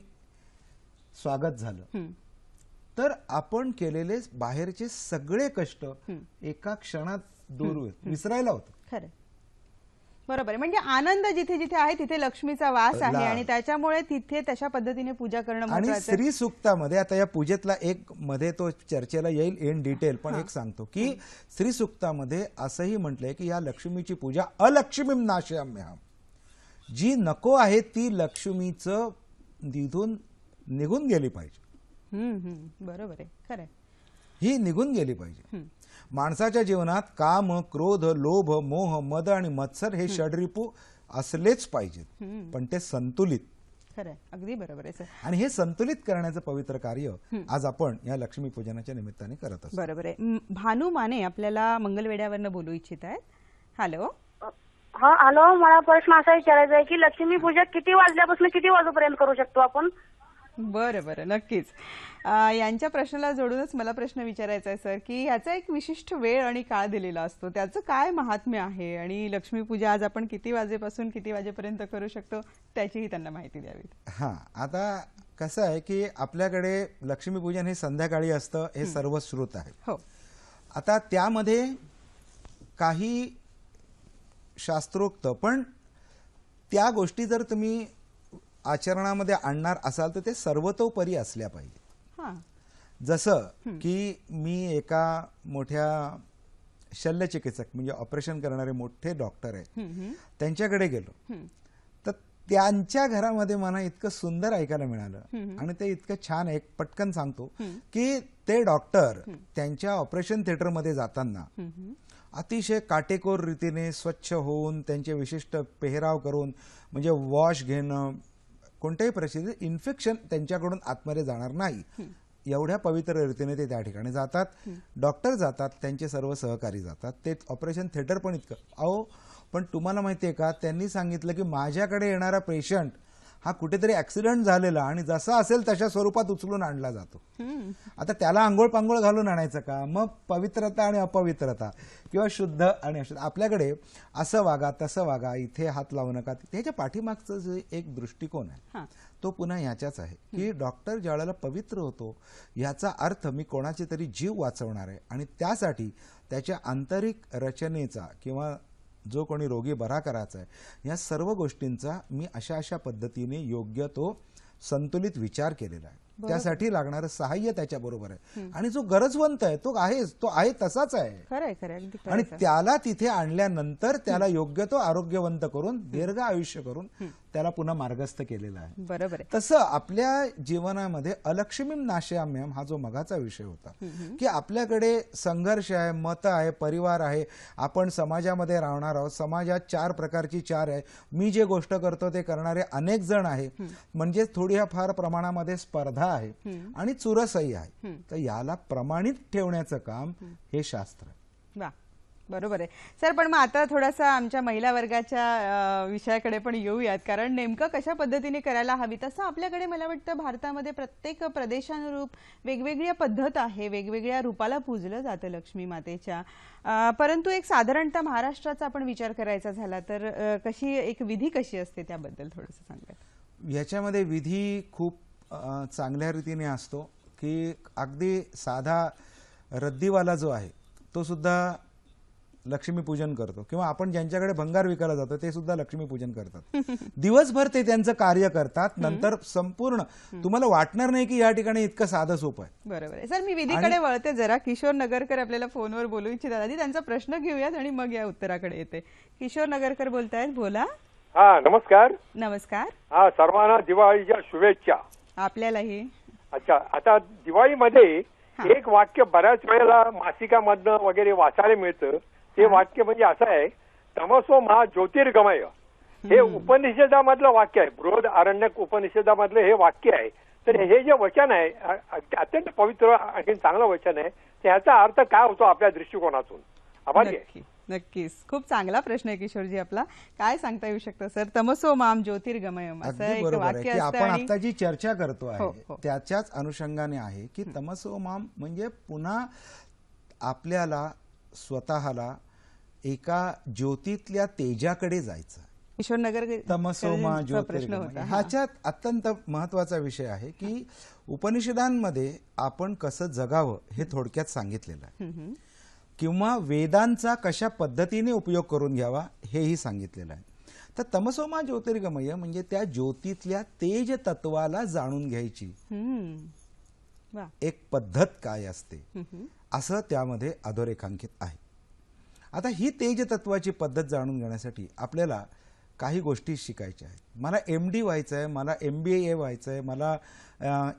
स्वागत झालं तर आपण केलेले बाहेरचे सगळे कष्ट एका क्षणात दूर विसरायला होतं. खरं, बरोबर आहे. म्हणजे आनंद जिथे जिथे आहे तिथे लक्ष्मीचा वास आहे आणि त्याच्यामुळे तिथे तशा पद्धतीने पूजा करणं महत्त्वाचं आहे. आणि श्री सूक्तामध्ये आता या पूजेतला एक मध्ये तो चर्चेला येईल इन डिटेल, पण एक सांगतो की श्री सूक्तामध्ये असंही म्हटलंय की या लक्ष्मीची पूजा अलक्ष्मीम नाशयाम्यहम, जी नको आहे ती लक्ष्मीचं तिथून निघून गेली पाहिजे. बरोबर आहे, खरं, ही निघून गेली पाहिजे. माणसाच्या जीवनात काम, क्रोध, लोभ, मोह, मद आणि मत्सर हे षड्रिपू असलेच पाहिजेत, पण ते संतुलित. खरं, अगदी बरोबर आहे सर. आणि हे संतुलित करण्याचं पवित्र कार्य आज आपण या लक्ष्मी पूजनाच्या निमित्ताने करत असतो. बरोबर आहे. भानू माने आपल्याला मंगलवेड्यावरनं बोलू इच्छित आहेत. हॅलो. हा, हॅलो. मला प्रश्न असा विचारायचा आहे की लक्ष्मी पूजा किती वाजल्यापासून किती वाजेपर्यंत करू शकतो आपण? बरं बरं, नक्कीच. यांच्या प्रश्नाला जोडूनच मला प्रश्न विचारायचा आहे सर की ह्याचा एक विशिष्ट वेळ आणि काळ दिलेला असतो, त्याचं काय महात्म्य आहे आणि लक्ष्मीपूजा आज आपण किती वाजेपासून किती वाजेपर्यंत करू शकतो त्याचीही त्यांना माहिती द्यावी. हा, आता कसं आहे की आपल्याकडे लक्ष्मीपूजन हे संध्याकाळी असतं, हे सर्वश्रुत आहे. हो. आता त्यामध्ये काही शास्त्रोक्त, पण त्या गोष्टी जर तुम्ही आचरणामध्ये आणणार असाल तर ते सर्वतोपरी असल्या पाहिजे. जसं की मी एका मोठ्या शल्यचिकित्सक म्हणजे ऑपरेशन करणारे मोठे डॉक्टर आहेत त्यांच्याकडे गेलो तर त्यांच्या घरामध्ये मला इतकं सुंदर ऐकायला मिळालं आणि ते इतकं छान. एक पटकन सांगतो की ते डॉक्टर त्यांच्या ऑपरेशन थिएटरमध्ये जाताना अतिशय काटेकोर रीतीने स्वच्छ होऊन त्यांचे विशिष्ट पेहराव करून, म्हणजे वॉश घेणं, कोणत्याही परिस्थितीत इन्फेक्शन त्यांच्याकडून आतमध्ये जाणार नाही एवढ्या पवित्र रीतीने ते त्या ठिकाणी जातात. डॉक्टर जातात, त्यांचे सर्व सहकारी जातात, ते ऑपरेशन थिएटर पण इतकं. अहो, पण तुम्हाला माहिती आहे का, त्यांनी सांगितलं की माझ्याकडे येणारा पेशंट हा कुठेतरी ऍक्सिडेंट झालेला आणि जसा असेल तशा स्वरूपात उचलून आणला जातो. आता त्याला आंघोळ पांघोळ घालून आणायचं का? मग पवित्रता आणि अपवित्रता किंवा शुद्ध आणि अशुद्ध, आपल्याकडे असं वागा तसं वागा, इथे हात लावू नका, त्याच्या पाठीमागचं जे एक दृष्टिकोन आहे तो पुन्हा ह्याच्याच आहे की डॉक्टर ज्यावेळेला पवित्र होतो याचा अर्थ मी कोणाचे तरी जीव वाचवणार आहे आणि त्यासाठी त्याच्या आंतरिक रचनेचा किंवा जो कोणी रोगी बरा करायचा आहे या सर्व गोष्टींचा मी अशा अशा पद्धतीने योग्य तो संतुलित विचार केलेला आहे. त्यासाठी लागणारं सहाय्य त्याच्याबरोबर आहे आणि जो गरजवंत आहे तो आहे तसाच आहे. खरंय खरंय, अगदी खरं. आणि त्याला तिथे आणल्यानंतर त्याला योग्य तो आरोग्यवंत करून दीर्घ आयुष्य करून त्याला पुन्हा मार्गस्थ केलेला आहे. बरोबर आहे. तसं आपल्या जीवनामध्ये अलक्ष्मीम नाशयाम्यम हा जो मगाचा विषय होता की आपल्याकडे संघर्ष आहे, मत आहे, परिवार आहे, आपण समाजामध्ये राहणार आहोत, समाजात 4 प्रकारची 4 आहे, मी जे गोष्ट करतो ते करणारे अनेक जण आहे, म्हणजे थोडी फार प्रमाणामध्ये स्पर्धा आहे आणि चुरसही आहे. तर याला प्रमाणित ठेवण्याचं काम हे शास्त्र आहे. वा, बरोबर आहे सर. पण मग आता थोडासा आमच्या महिला वर्गाच्या विषयाकडे पण येऊयात, कारण नेमकं कशा पद्धतीने करायला हवी. तसं आपल्याकडे मला वाटतं भारतामध्ये प्रत्येक प्रदेशानुरूप वेगवेगळी पद्धत आहे, वेगवेगळ्या रूपाला पूजलं जातं लक्ष्मी मातेच्या. परंतु एक साधारणतः महाराष्ट्राचा आपण विचार करायचा झाला तर कशी एक विधी कशी असते त्याबद्दल थोडंसं सांगा. याच्यामध्ये विधी खूप चांगल्या रीतीने असतो की अगदी साधा रद्दीवाला जो आहे तो सुद्धा लक्ष्मीपूजन करतो किंवा आपण ज्यांच्याकडे भंगार विकायला जातो ते सुद्धा लक्ष्मीपूजन करतात. दिवसभर ते त्यांचं कार्य करतात, नंतर संपूर्ण तुम्हाला वाटणार नाही की या ठिकाणी इतकं साधं सोपं आहे. बरोबर आहे सर. मी विधीकडे वळते जरा. किशोर नगरकर आपल्याला फोनवर बोलू इच्छितात. आधी त्यांचा प्रश्न घेऊयात आणि मग या उत्तराकडे येते. किशोर नगरकर बोलतायत, बोला. हा, नमस्कार. नमस्कार. हा, सर्वांना दिवाळीच्या शुभेच्छा. आपल्यालाही. अच्छा, आता दिवाळीमध्ये एक वाक्य बऱ्याच वेळेला मासिकामधनं वगैरे वाचायला मिळतं. ते वाक्य म्हणजे असं आहे, तमसो मा ज्योतिर्गमय. हे उपनिषदामधलं वाक्य आहे, बृहद आरण्यक उपनिषदामधलं हे वाक्य आहे. तर हे जे वचन आहे अत्यंत पवित्र आणि चांगलं वचन आहे. ह्याचा अर्थ काय होतो आपल्या दृष्टिकोनातून? आभारी आहे. नक्कीच. खूप चांगला प्रश्न आहे किशोरजी आपला. काय सांगता येऊ शकतं सर? तमसो माम ज्योतिर्गमयम असं एक वाक्य असतं. आपण आता जी चर्चा करतो आहे त्याच्याच अनुषंगाने आहे की तमसो माम म्हणजे पुन्हा आपल्याला स्वतःला एका ज्योतीतल्या तेजाकडे जायचं. किशोर नगर तमसोमा ज्योतिर्गमय ह्याच्यात अत्यंत महत्वाचा विषय आहे की उपनिषदांमध्ये आपण कसं जगावं हे थोडक्यात सांगितलेलं आहे किंवा वेदांचा कशा पद्धतीने उपयोग करून घ्यावा हेही सांगितलेलं आहे. तर तमसोमा ज्योतिर्गमय म्हणजे त्या ज्योतीतल्या तेज तत्वाला जाणून घ्यायची एक पद्धत काय असते असं त्यामध्ये अधोरेखांकित आहे. आता ही तेज तत्वाची पद्धत जाणून घेण्यासाठी आपल्याला काही गोष्टी शिकायच्या आहेत. मला MD व्हायचं आहे, मला MBA व्हायचं आहे, मला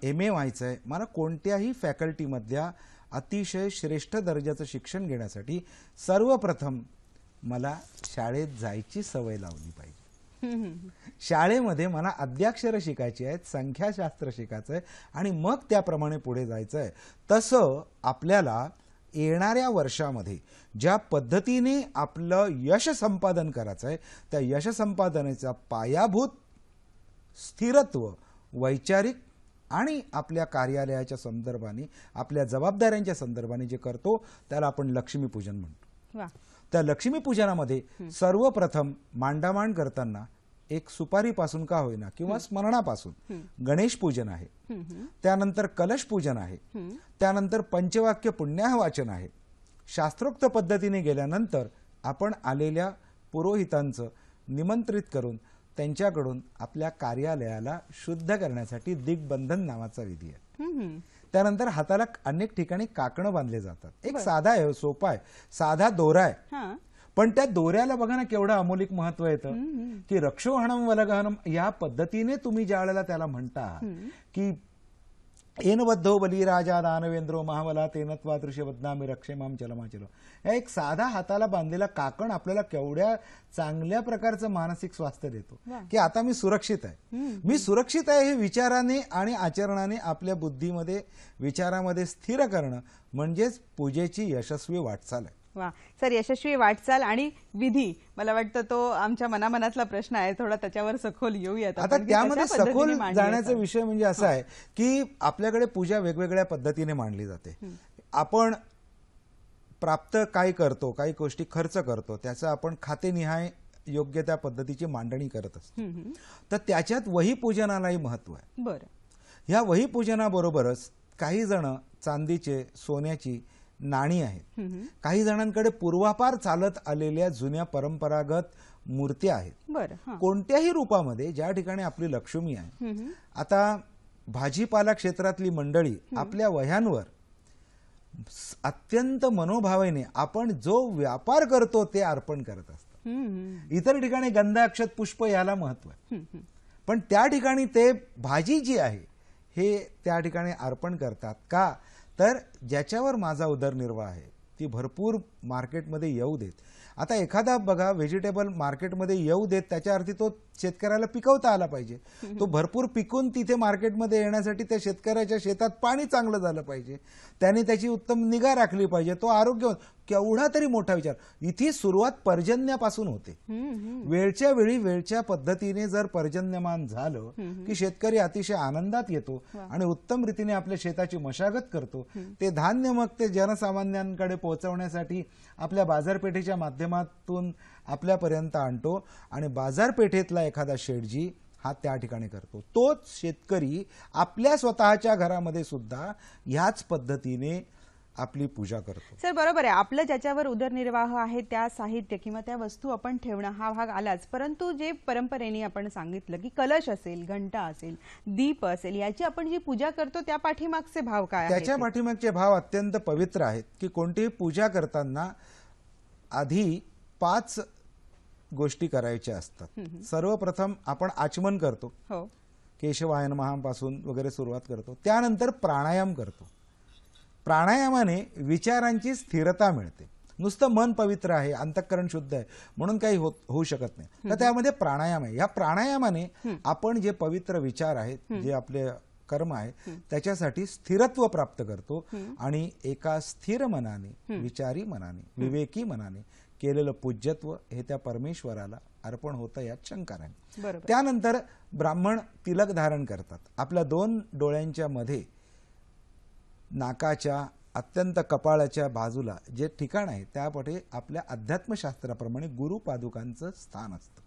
MA व्हायचं आहे, मला कोणत्याही फॅकल्टीमधल्या अतिशय श्रेष्ठ दर्जाचं शिक्षण घेण्यासाठी सर्वप्रथम मला शाळेत जायची सवय लावली पाहिजे. शाळेमध्ये मला अद्याक्षर शिकायची आहेत, संख्याशास्त्र शिकायचं आहे आणि मग त्याप्रमाणे पुढे जायचं आहे. तसं आपल्याला येणाऱ्या वर्षामध्ये ज्या पद्धतीने आपलं यश संपादन करायचं आहे त्या यश संपादनाचा पायाभूत स्थिरत्व वैचारिक आणि आपल्या कार्यालयाच्या संदर्भाने आपल्या जबाबदाऱ्यांच्या संदर्भाने जे करतो त्याला आपण लक्ष्मीपूजन म्हणतो. त्या लक्ष्मीपूजनामध्ये सर्वप्रथम मांडामांड करताना एक सुपारीपासून का होईना किंवा स्मरणापासून गणेश पूजन आहे, त्यानंतर कलश पूजन आहे, त्यानंतर पंचवाक्य पुण्याह वाचन आहे. शास्त्रोक्त पद्धतीने गेल्यानंतर आपण आलेल्या पुरोहितांचं निमंत्रित करून त्यांच्याकडून आपल्या कार्यालयाला शुद्ध करण्यासाठी दिग्बंधन नावाचा विधी आहे. त्यानंतर हाताला अनेक ठिकाणी काकणं बांधले जातात. एक साधा आहे, सोपा आहे, साधा दोरा आहे, पण त्या दोऱ्याला बघा ना केवढं अमोलिक महत्व येतं की रक्षोहणम वलगहनम या पद्धतीने तुम्ही ज्या वेळेला त्याला म्हणता की एनबद्धो बलिराजा दानवेंद्रो महाबला तेनत्वा दृश्यबद्नामी रक्षेमाम चलमाचलो. या एक साधा हाताला बांधलेला काकण आपल्याला केवढ्या चांगल्या प्रकारचं मानसिक स्वास्थ्य देतो की आता मी सुरक्षित आहे. मी सुरक्षित आहे हे विचाराने आणि आचरणाने आपल्या बुद्धीमध्ये विचारामध्ये स्थिर करणं म्हणजेच पूजेची यशस्वी वाटचाल आहे. वा सर, यशस्वी वाटचाल आणि विधी, मला वाटतं तो आमच्या मनामनातला प्रश्न आहे, थोडा त्याच्यावर सखोल येऊयात. आता त्यामध्ये सखोल जाण्याचा विषय म्हणजे असा आहे की आपल्याकडे पूजा वेगवेगळ्या पद्धतीने मांडली जाते. आपण प्राप्त काय करतो, काही गोष्टी खर्च करतो, त्याचं आपण खातेनिहाय योग्य त्या पद्धतीची मांडणी करत असतो. तर त्याच्यात वही पूजनालाही महत्व आहे. बरं. ह्या वही पूजनाबरोबरच काही जण चांदीचे, सोन्याची नाणी आहेत. काही जणांकडे पूर्वापार चालत आलेल्या जुन्या परंपरागत मूर्त्या आहेत. बरं. कोणत्याही रूपामध्ये ज्या ठिकाणी आपली लक्ष्मी आहे. आता भाजीपाला क्षेत्रातली मंडळी आपल्या वह्यांवर अत्यंत मनोभावेने आपण जो व्यापार करतो ते अर्पण करत असतात. इतर ठिकाणी गंध, अक्षत, पुष्प याला महत्व आहे, पण त्या ठिकाणी ते भाजी जी आहे हे त्या ठिकाणी अर्पण करतात. का तर ज्याच्यावर माझा उदरनिर्वाह आहे ती भरपूर मार्केटमध्ये येऊ देत. आता एखादा बघा व्हेजिटेबल मार्केटमध्ये येऊ देत, त्याच्या अर्थी तो शेतकऱ्याला पिकवता आला पाहिजे. तो भरपूर पिकून तिथे मार्केटमध्ये येण्यासाठी त्या शेतकऱ्याच्या शेतात पाणी चांगलं झालं पाहिजे, त्याने त्याची उत्तम निगा राखली पाहिजे, तो आरोग्यवान. केवढा तरी मोठा विचार. इथे सुरुवात पर्जन्यापासून होते. वेळच्या वेळी वेळच्या पद्धतीने जर पर्जन्यमान झालं की शेतकरी अतिशय आनंदात येतो आणि उत्तम रीतीने आपल्या शेताची मशागत करतो. ते धान्य मग ते जनसामान्यांकडे पोहोचवण्यासाठी आपल्या बाजारपेठेच्या माध्यमातून आपल्यापर्यंत आणतो आणि बाजारपेठेतला एखादा शेठजी हा त्या ठिकाणी करतो. तोच शेतकरी आपल्या स्वतःच्या घरामध्ये सुद्धा ह्याच पद्धतीने आपली पूजा करतो. सर बरोबर आहे, आपलं ज्याच्यावर उदरनिर्वाह आहे त्या साहित्य किंवा त्या वस्तू आपण ठेवणं हा भाग आलाच, परंतु जे परंपरेने आपण सांगितलं की कलश असेल, घंटा असेल, दीप असेल, याची आपण जी पूजा करतो त्या पाठीमागचे भाव काय आहेत? त्याच्या पाठीमागचे भाव अत्यंत पवित्र आहेत की कोणतीही पूजा करताना आधी 5 गोष्टी करायच्या असतात. सर्वप्रथम आपण आचमन करतो, केशवाय नमः पासून वगैरे सुरुवात करतो. त्यानंतर प्राणायाम करतो. प्राणायामाने विचारांची स्थिरता मिळते. नुसतं मन पवित्र आहे, अंतःकरण शुद्ध आहे म्हणून काही होऊ शकत नाही, तर त्यामध्ये प्राणायाम आहे. या प्राणायामाने आपण जे पवित्र विचार आहेत, जे आपले कर्म आहे, त्याच्यासाठी स्थिरत्व प्राप्त करतो आणि एका स्थिर मनाने, विचारी मनाने, विवेकी मनाने केलेलं पूज्यत्व हे त्या परमेश्वराला अर्पण होतं यात शंका नाही. त्यानंतर ब्राह्मण तिलक धारण करतात. आपल्या 2 डोळ्यांच्या मध्ये, नाकाच्या अत्यंत कपाळाच्या बाजूला जे ठिकाण आहे त्यापुढे आपल्या अध्यात्मशास्त्राप्रमाणे गुरु पादुकांचं स्थान असतं.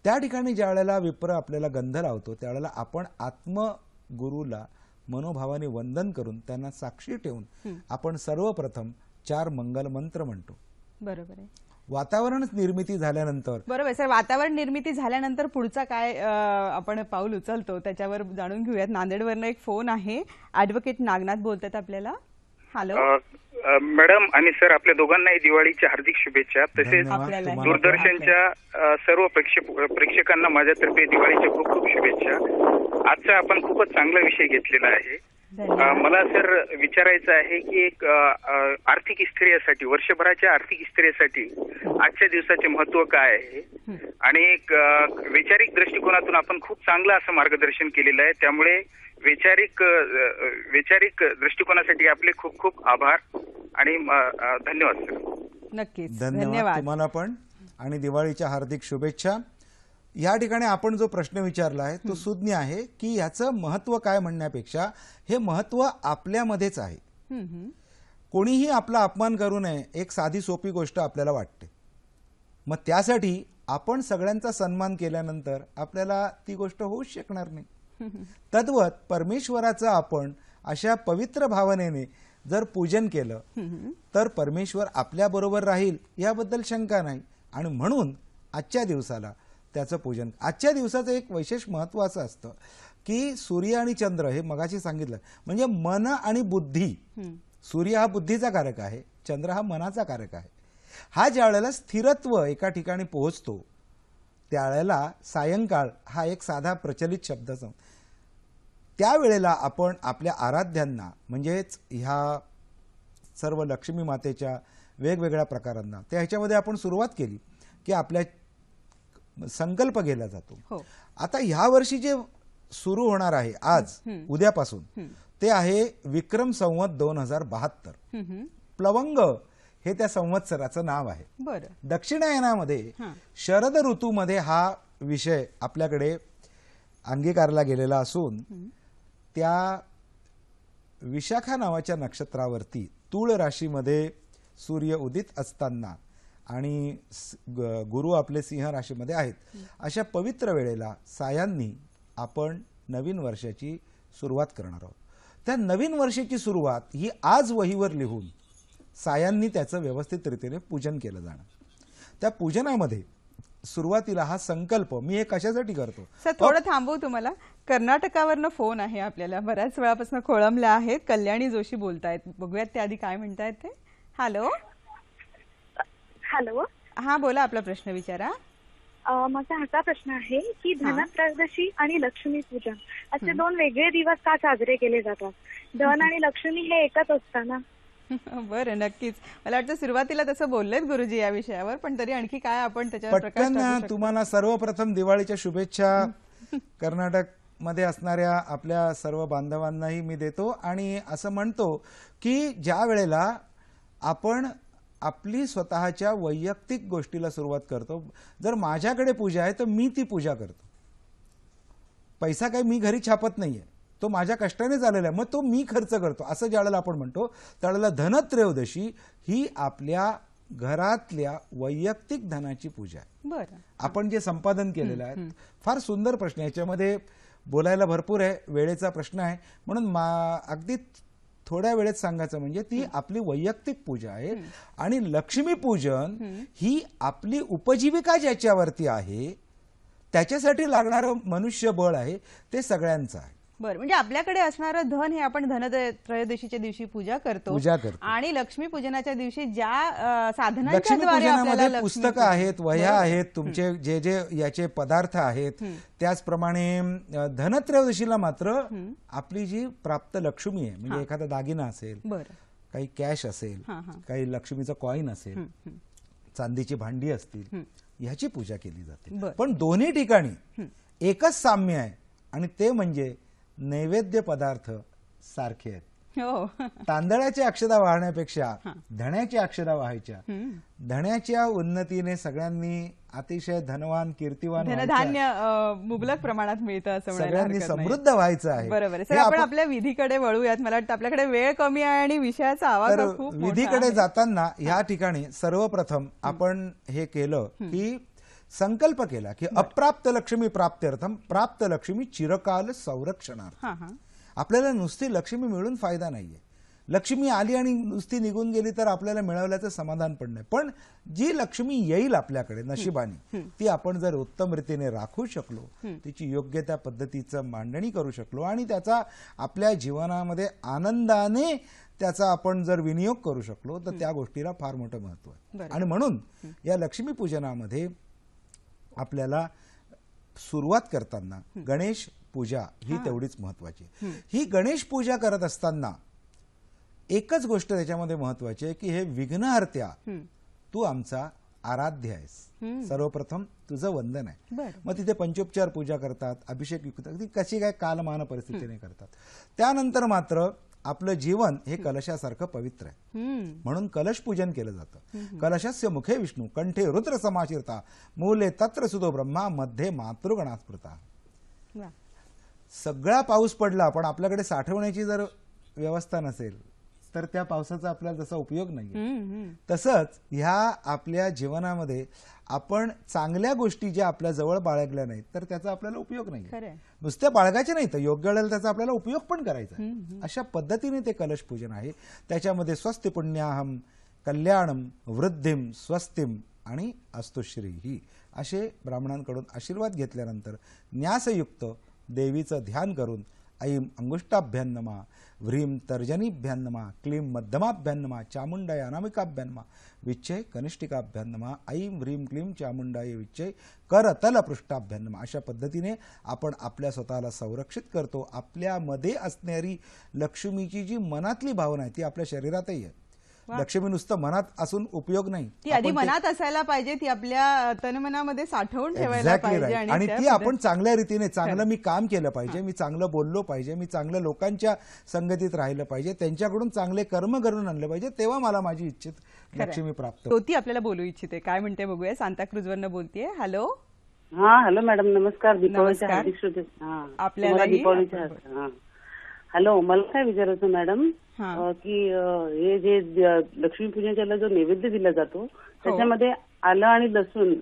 त्या ठिकाणी ज्या वेळेला विप्र आपल्याला गंध लावतो त्यावेळेला आपण आत्मगुरूला मनोभावाने वंदन करून त्यांना साक्षी ठेवून आपण सर्वप्रथम 4 मंगल मंत्र म्हणतो. बरोबर आहे. वातावरण निर्मिती झाल्यानंतर, बरोबर सर, वातावरण निर्मिती झाल्यानंतर पुढचा काय आपण पाऊल उचलतो त्याच्यावर जाणून घेऊयात. नांदेडवरनं एक फोन आहे, ऍडव्होकेट नागनाथ बोलतात आपल्याला. हॅलो मॅडम आणि सर, आपल्या दोघांनाही दिवाळीच्या हार्दिक शुभेच्छा. तसेच दूरदर्शनच्या सर्व प्रेक्षकांना माझ्यातर्फे दिवाळीच्या खूप खूप शुभेच्छा. आजचा आपण खूपच चांगला विषय घेतलेला आहे. मला सर विचारायचं आहे की एक आर्थिक स्थिरतेसाठी, वर्षभराच्या आर्थिक स्थिरतेसाठी आजच्या दिवसाचे महत्व काय आहे आणि एक वैचारिक दृष्टिकोनातून आपण खूप चांगलं असं मार्गदर्शन केलेलं आहे. त्यामुळे वैचारिक दृष्टिकोनासाठी आपले खूप खूप आभार आणि धन्यवाद सर. नक्कीच धन्यवाद तुम्हाला पण आणि दिवाळीच्या हार्दिक शुभेच्छा. या ठिकाणी आपण जो प्रश्न विचारला आहे तो सुज्ञ आहे की याचं महत्व काय म्हणण्यापेक्षा हे महत्व आपल्यामध्येच आहे. कोणीही आपला अपमान करू नये एक साधी सोपी गोष्ट आपल्याला वाटते. मग त्यासाठी आपण सगळ्यांचा सन्मान केल्यानंतर आपल्याला ती गोष्ट होऊच शकणार नाही. तद्वत परमेश्वराचं आपण अशा पवित्र भावनेने जर पूजन केलं तर परमेश्वर आपल्याबरोबर राहील याबद्दल शंका नाही. आणि म्हणून आजच्या दिवसाला त्याचं पूजन, आजच्या दिवसाचं एक विशेष महत्व असं असतं की सूर्य आणि चंद्र हे मगाशी सांगितलं म्हणजे मन आणि बुद्धी. सूर्य हा बुद्धीचा कारक आहे, चंद्र हा मनाचा कारक आहे. हा ज्या वेळेला स्थिरत्व एका ठिकाणी पोहोचतो त्यावेळेला सायंकाळ हा एक साधा प्रचलित शब्द असतो. त्यावेळेला आपण आपल्या आराध्यांना म्हणजेच ह्या सर्व लक्ष्मी मातेच्या वेगवेगळ्या प्रकारांना त्या ह्याच्यामध्ये आपण सुरुवात केली की आपल्या संकल्प केला जातो. आता ह्या वर्षी जे सुरू होणार आहे आज उद्यापासून ते आहे विक्रम संवत 2072. प्लवंग हे त्या संवत्सराचं नाव आहे. बरं. दक्षिणायनामध्ये शरद ऋतूमध्ये हा विषय आपल्याकडे अंगीकारला गेलेला असून त्या विशाखा नावाच्या नक्षत्रावरती तूळ राशीमध्ये सूर्य उदित असताना आणि गुरु आपले सिंह राशीमध्ये आहेत, अशा पवित्र वेळेला सायांनी आपण नवीन वर्षाची सुरुवात करणार आहोत. त्या नवीन वर्षाची सुरुवात ही आज वहीवर लिहून सायांनी त्याचं व्यवस्थित रीतीने पूजन केलं जाणार. त्या पूजनामध्ये सुरुवातीला हा संकल्प मी हे कशासाठी करतो. सर थोडं थांबवू तुम्हाला. कर्नाटकावरनं फोन आहे आपल्याला, बऱ्याच वेळापासून खोळंबल्या आहेत. कल्याणी जोशी बोलतायत, बघूयात त्या आधी काय म्हणतायत ते. हॅलो. हॅलो. हा बोला, आपला प्रश्न विचारा. माझा असा प्रश्न आहे की धनत्रयोदशी आणि लक्ष्मी पूजन असे दोन वेगळे दिवस का साजरे केले जातात? धन आणि लक्ष्मी हे एकच असताना. बरं, नक्कीच. मला वाटतं सुरुवातीला तसं बोललेत गुरुजी या विषयावर, पण तरी आणखी काय आपण त्याच्यावर प्रकाश टाकू शकतो? तुम्हाला सर्वप्रथम दिवाळीच्या शुभेच्छा कर्नाटक मध्ये असणाऱ्या आपल्या सर्व बांधवांनाही मी देतो. आणि असं म्हणतो की ज्या वेळेला आपण आपली स्वतःच्या वैयक्तिक गोष्टीला सुरुवात करतो, जर माझ्याकडे पूजा आहे तर मी ती पूजा करतो. पैसा काही मी घरी छापत नाहीये, तो माझ्या कष्टाने झालेला आहे, मग तो मी खर्च करतो. असं ज्यावेळेला आपण म्हणतो त्यावेळेला धनत्रयोदशी ही आपल्या घरातल्या वैयक्तिक धनाची पूजा आहे. बरं. आपण जे संपादन केलेलं आहे. फार सुंदर प्रश्न, याच्यामध्ये बोलायला भरपूर आहे, वेळेचा प्रश्न आहे, म्हणून अगदी थोड्या वेळेत सांगायचं म्हणजे ती आपली वैयक्तिक पूजा आहे. आणि लक्ष्मीपूजन ही आपली उपजीविका ज्याच्यावरती आहे, त्याच्यासाठी लागणारं मनुष्यबळ आहे, ते सगळ्यांचं आहे. बरं, म्हणजे आपल्याकडे असणारं धन हे आपण धनत्रयोदशीच्या दिवशी पूजा करतो. आणि लक्ष्मी पूजनाच्या दिवशी ज्या साधनांच्या द्वारे आपल्याला पुस्तकं आहेत, वह्या आहेत, तुमचे जे जे याचे पदार्थ आहेत, त्याचप्रमाणे धनत्रयोदशीला मात्र आपली जी प्राप्त लक्ष्मी आहे, म्हणजे एखादा दागिना असेल, काही कॅश असेल, काही लक्ष्मीचं कॉईन असेल, चांदीची भांडी असतील, ह्याची पूजा केली जाते. पण दोन्ही ठिकाणी एकच साम्य आहे, आणि ते म्हणजे नैवेद्य पदार्थ सारखे आहेत. तांदळाच्या अक्षदा वाहण्यापेक्षा धण्याच्या अक्षदा व्हायच्या. धण्याच्या उन्नतीने सगळ्यांनी अतिशय धनवान, कीर्तिवान, धनधान्य मुबलक प्रमाणात मिळतं, असं सगळ्यांनी समृद्ध व्हायचं आहे. बरोबर. सर, आपण आपल्या विधीकडे वळूयात. मला वाटतं आपल्याकडे वेळ कमी आहे आणि विषयाचा आवाज खूप मोठा आहे. विधीकडे जाताना ह्या ठिकाणी सर्वप्रथम आपण हे केलं की संकल्प केला की अप्राप्त लक्ष्मी प्राप्त्यर्थम प्राप्त लक्ष्मी चिरकाल संरक्षणार्थ. आपल्याला नुसती लक्ष्मी मिळून फायदा नाहीये. लक्ष्मी आली आणि नुसती निघून गेली तर आपल्याला मिळवल्याचं समाधान पण नाही. पण जी लक्ष्मी येईल आपल्याकडे नशिबाने, ती आपण जर उत्तम रीतीने राखू शकलो, तिची योग्य त्या पद्धतीचं मांडणी करू शकलो आणि त्याचा आपल्या जीवनामध्ये आनंदाने त्याचा आपण जर विनियोग करू शकलो, तर त्या गोष्टीला फार मोठं महत्व आहे. आणि म्हणून या लक्ष्मी पूजनामध्ये आपल्याला सुरुवात करताना गणेश पूजा ही तेवढीच महत्वाची. ही गणेश पूजा करत असताना एकच गोष्ट त्याच्यामध्ये महत्वाची आहे की हे विघ्नहर्त्या, तू आमचा आराध्य आहेस, सर्वप्रथम तुझं वंदन आहे. मग तिथे पंचोपचार पूजा करतात, अभिषेक युक्त, कशी काय कालमान परिस्थितीने करतात. त्यानंतर मात्र आपलं जीवन हे कलशासारखं पवित्र आहे, म्हणून कलश पूजन केलं जातं. कलशस्य मुखे विष्णू, कंठे रुद्र समाशीर्ता, मूले तत्र सुतो ब्रह्मा, मध्ये मातृगणा स्मृता. सगळा पाऊस पडला पण आपल्याकडे साठवण्याची जर व्यवस्था नसेल तर त्या पावसाचा आपल्याला जसा उपयोग नाही. तसंच ह्या आपल्या जीवनामध्ये आपण चांगल्या गोष्टी ज्या आपल्या जवळ बाळगल्या नाहीत तर त्याचा आपल्याला उपयोग नाही. नुसत्या बाळगायच्या नाही तर योग्य वेळेला त्याचा आपल्याला उपयोग पण करायचा. अशा पद्धतीने ते कलश पूजन आहे. त्याच्यामध्ये स्वस्ति पुण्याहम, कल्याणम, वृद्धिम, स्वस्तिम आणि अस्तुश्री ही असे ब्राह्मणांकडून आशीर्वाद घेतल्यानंतर न्यासयुक्त देवीचं ध्यान करून ऐं अंगुष्टाभ्यां नमः, व्रीं तर्जनीभ्यां नमः, क्लीं मध्यमाभ्यां नमः, चामुंडाय अनामिकाभ्यां नमः, विच्चय कनिष्ठिकाभ्यां नमः, ऐं व्रीं क्लीं चामुंडाय विच्चय करतल पृष्ठाभ्यां नमः. अशा पद्धतीने आपण आपल्या स्वतःला संरक्षित करतो. आपल्यामध्ये असणारी लक्ष्मीची जी मनातली भावना आहे ती आपल्या शरीरातही आहे. लक्ष्मी नुसतं मनात असून उपयोग नाही, ती आधी मनात असायला पाहिजे, ती आपल्या तनमनामध्ये साठवून ठेवायला पाहिजे आणि ती आपण चांगल्या रीतीने, चांगलं मी काम केलं पाहिजे, मी चांगलं बोललो पाहिजे, मी चांगल्या लोकांच्या संगतीत राहिलं पाहिजे, त्यांच्याकडून चांगले कर्म घडून आणले पाहिजे, तेव्हा मला माझी इच्छित लक्ष्मी प्राप्त होती. आपल्याला बोलू इच्छिते, काय म्हणते बघूया. सांताक्रूजवरनं बोलतेय. हॅलो. हा, हॅलो मॅडम, नमस्कार. दीपावलीच्या हार्दिक शुभेच्छा. आपल्याला दीपावलीच्या. हॅलो, मला काय विचारायचं मॅडम की हे जे लक्ष्मीपूजनाला जो नैवेद्य दिला जातो त्याच्यामध्ये आलं आणि लसूण,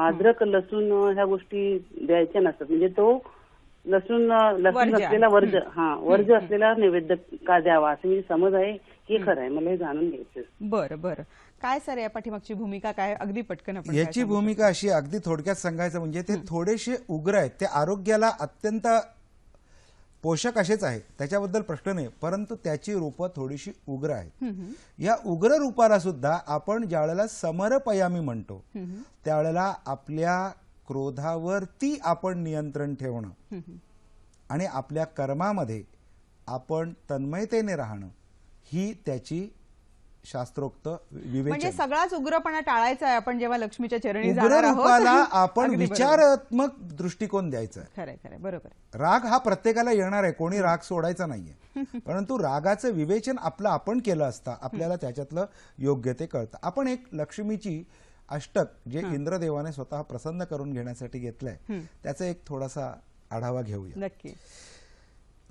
अद्रक लसूण ह्या गोष्टी द्यायच्या नसतात, म्हणजे तो लसूण असलेला वर्ज असलेला नैवेद्य का द्यावा असं म्हणजे समज आहे की खरं आहे, मला हे जाणून घ्यायचं. बरं बरं, काय सर या पाठीमागची भूमिका काय, अगदी पटकन आपण. याची भूमिका अशी, अगदी थोडक्यात सांगायचं म्हणजे ते थोडेसे उग्र आहेत, ते आरोग्याला अत्यंत पोषक असेच आहे, त्याच्याबद्दल प्रश्न नाही, परंतु त्याची रूपं थोडीशी उग्र आहेत. या उग्र रूपाला सुद्धा आपण ज्यावेळेला समरपयामी म्हणतो त्यावेळेला आपल्या क्रोधावरती आपण नियंत्रण ठेवणं आणि आपल्या कर्मामध्ये आपण तन्मयतेने राहणं ही त्याची शास्त्रोक्त विवेचन. म्हणजे सगळाच उग्रपणा टाळायचा आहे आपण जेव्हा लक्ष्मीच्या चरणी जाणार आहोत. उग्र रूपाला आपण विचारात्मक दृष्टिकोन द्यायचा. खरंय खरंय, बरोबर. राग हा प्रत्येकाला येणार आहे, कोणी राग सोडायचा नाहीये, परंतु रागाचं विवेचन आपलं आपण केलं असता आपल्याला त्याच्यातलं योग्य ते कळतं. आपण एक लक्ष्मीची अष्टक जे इंद्रदेवाने स्वतः प्रसन्न करून घेण्यासाठी घेतलंय त्याचा एक थोडासा आढावा घेऊया. नक्की.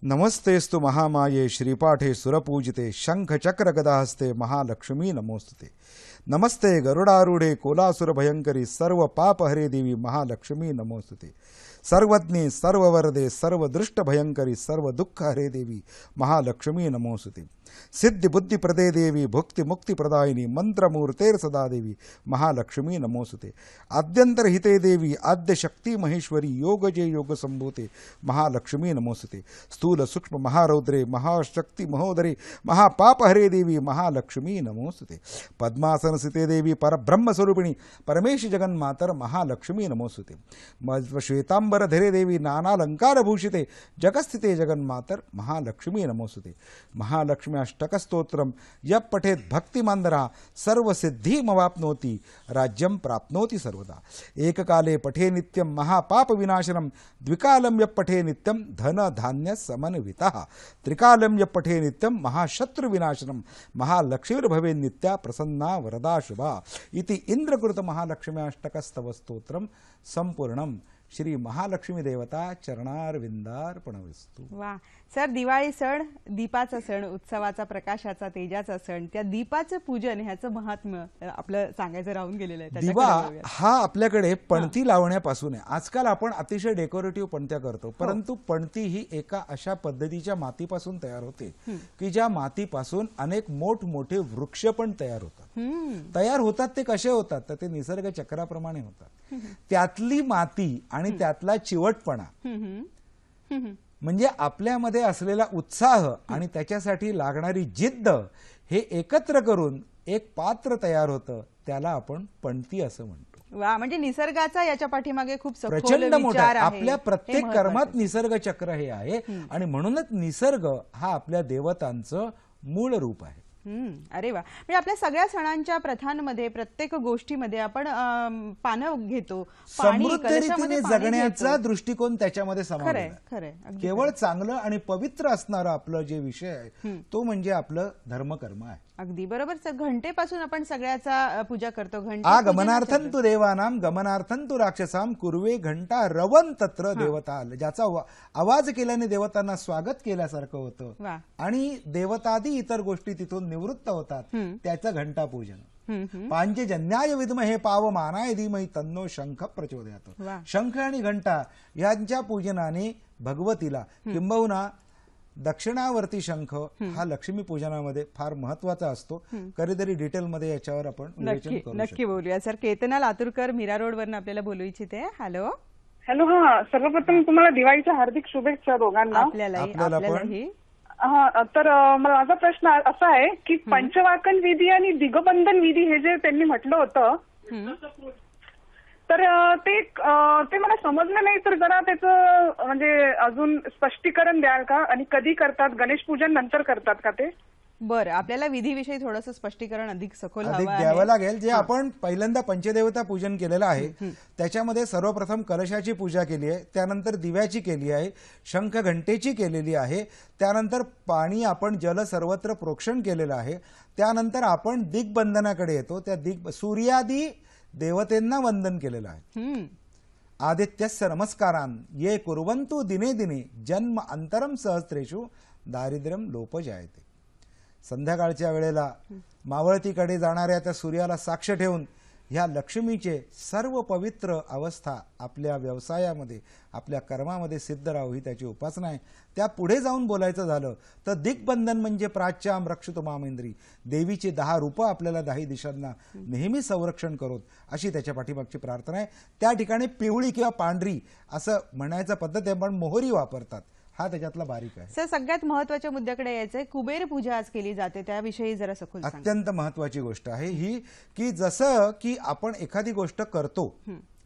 नमस्तेस्तु महामाये श्रीपाठे सुरपूजिते शंख चक्र गदाहस्ते महालक्ष्मी नमोस्तुते. नमस्ते गरुडारूढे कोलासुर भयंकरी सर्व पाप हरे देवी महालक्ष्मी नमोस्तुते. सर्वज्ञे सर्ववरदे सर्वदृष्ट भयंकरी सर्व दुःख हरे देवी महालक्ष्मी नमोस्तुते. सिद्धि बुद्धि प्रदे देवी भुक्ति मुक्ति प्रदायिनी मंत्रमूर्तेर सदा देवी महालक्ष्मी नमोस्तुते. आद्यंतर हिते देवी आद्य शक्ति महेश्वरी योग जे योग संभूते महालक्ष्मी नमोस्तुते. स्थूल सूक्ष्म महारौद्रे महाशक्ति महोदरे महापाप हरे देवी महालक्ष्मी नमोस्तुते. पद्मासन सिते देवी परब्रह्म स्वरूपिणी परमेश जगन्मातर महालक्ष्मी नमोस्तुते. श्वेतांबर धरे देवी नानालंकार भूषिते जगस्थिते जगन्मातर महालक्ष्मी नमोस्तुते. महालक्ष्मी अष्टकस्तोत्रम यः पठेत् भक्तिमान्दरः सर्वसिद्धिमवाप्नोति राज्यं प्राप्नोति सर्वदा. एककाले पठे नित्यं महापाप विनाशनं द्विकालं यः पठे नित्यं धन धान्य समन्वितः त्रिकालं यः पठे नित्यं महाशत्रु विनाशनं महालक्ष्मीर्भवे नित्या प्रसन्ना वरदा शुभा इति इंद्रकृत महालक्ष्मी अष्टकस्तव स्तोत्रम संपूर्णम. श्री महालक्ष्मी देवता चरणारविंदार्पणमस्तु. वा सर, दिवाळी सण दीपाचा सण, उत्सवाचा, प्रकाशाचा, तेजाचा सण, त्या दीपाचं पूजन ह्याचं महात्म्य आपलं सांगायचं राहून गेलेलं आहे. दिवा हा आपल्याकडे पणती लावण्यापासून आहे. आजकाल आपण अतिशय डेकोरेटिव्ह पणत्या करतो, परंतु पणती ही एका अशा पद्धतीच्या मातीपासून तयार होते की ज्या मातीपासून अनेक मोठमोठे वृक्ष पण तयार होतात. ते कसे होतात तर ते निसर्ग चक्राप्रमाणे होतात. त्यातली माती आणि त्यातला चिवटपणा म्हणजे आपल्यामध्ये असलेला उत्साह आणि त्याच्यासाठी लागणारी जिद्द हे एकत्र करून एक पात्र तयार होतं, त्याला आपण पणती असं म्हणतो. वा, म्हणजे निसर्गाचा याच्या पाठीमागे खूप प्रचंड मोठा आहे. आपल्या प्रत्येक कर्मात निसर्ग चक्र हे आहे आणि म्हणूनच निसर्ग हा आपल्या देवतांचं मूळ रूप आहे. अरे वा, म्हणजे आपल्या सगळ्या सणांच्या प्रथांमध्ये प्रत्येक गोष्टीमध्ये आपण पानं घेतो, समृद्ध रीतीने जगण्याचा दृष्टिकोन त्याच्यामध्ये समावेश आहे. केवळ चांगलं आणि पवित्र असणारं आपलं जे विषय आहे तो म्हणजे आपलं धर्मकर्म आहे. अगदी बरोबर. घंटेपासून आपण सगळ्याचा पूजा करतो. आ गमनार्थं तु देवानां गमनार्थं तु राक्षसां कुर्वे घंटा रवन तत्र देवता. ज्याचा आवाज केल्याने देवतांना स्वागत केल्यासारखं होतं आणि देवतादी इतर गोष्टी तिथून निवृत्त होतात, त्याचं घंटा पूजन. पांचजन्याय विद्महे पावमानाय धीमहि तन्नो शंख प्रचोदयात. शंख आणि घंटा यांच्या पूजनाने भगवतीला, किंबहुना दक्षिणावर्ती शंख हा लक्ष्मी पूजनामध्ये फार महत्वाचा असतो. कधीतरी डिटेलमध्ये याच्यावर आपण नक्की बोलूया. सर, केतना लातूरकर मीरा रोडवरून आपल्याला बोलू इच्छिते. हॅलो. हॅलो. हा, सर्वप्रथम तुम्हाला दिवाळीच्या हार्दिक शुभेच्छा दोघांना. आपल्यालाही. हा, तर माझा प्रश्न असा आहे की पंचवाकन विधी आणि दिग्बंधन विधी हे जे त्यांनी म्हटलं होतं तर ते मला समजलं नाही, तर जरा त्याचं म्हणजे अजून स्पष्टीकरण द्याल का? आणि कधी करतात? गणेश पूजन नंतर करतात का ते? बरं, आपल्याला विधीविषयी थोडंसं स्पष्टीकरण अधिक सखोल द्यावं लागेल. जे आपण पहिल्यांदा पंचदेवता पूजन केलेलं आहे त्याच्यामध्ये सर्वप्रथम कलशाची पूजा केली आहे, त्यानंतर दिव्याची केली आहे, शंख घंटेची केलेली आहे, त्यानंतर पाणी आपण जल सर्वत्र प्रोक्षण केलेलं आहे, त्यानंतर आपण दिग्बंधनाकडे येतो. त्या सूर्यादी देवतेंना वंदन केलेलं आहे. आदित्यस्य नमस्कारान ये कुर्वन्तु दिने दिने जन्म अंतरम सहस्रेषु दारिद्र्यम लोपजायते. संध्याकाळच्या वेळेला मावळतीकडे जाणाऱ्या त्या सूर्याला साक्ष ठेवून ह्या लक्ष्मीचे सर्व पवित्र अवस्था आपल्या व्यवसायामध्ये आपल्या कर्मामध्ये सिद्ध राहू ही त्याची उपासना आहे. त्या पुढे जाऊन बोलायचं झालं तर दिग्बंधन म्हणजे प्राच्याम रक्षितो मामेंद्री, देवीची 10 रूपं आपल्याला 10 दिशांना नेहमी संरक्षण करोत अशी त्याच्या पाठीमागची प्रार्थना आहे. त्या ठिकाणी पिवळी किंवा पांढरी असं म्हणायचं पद्धत आहे, पण मोहरी वापरतात. हा त्याच्यातला बारीक आहे. सर, सगळ्यात महत्त्वाच्या मुद्द्याकडे यायचंय. कुबेर पूजा आज केली जाते, त्याविषयी जरा सखोल सांगा. अत्यंत महत्वाची गोष्ट आहे ही, की जसं की आपण एखादी गोष्ट करतो,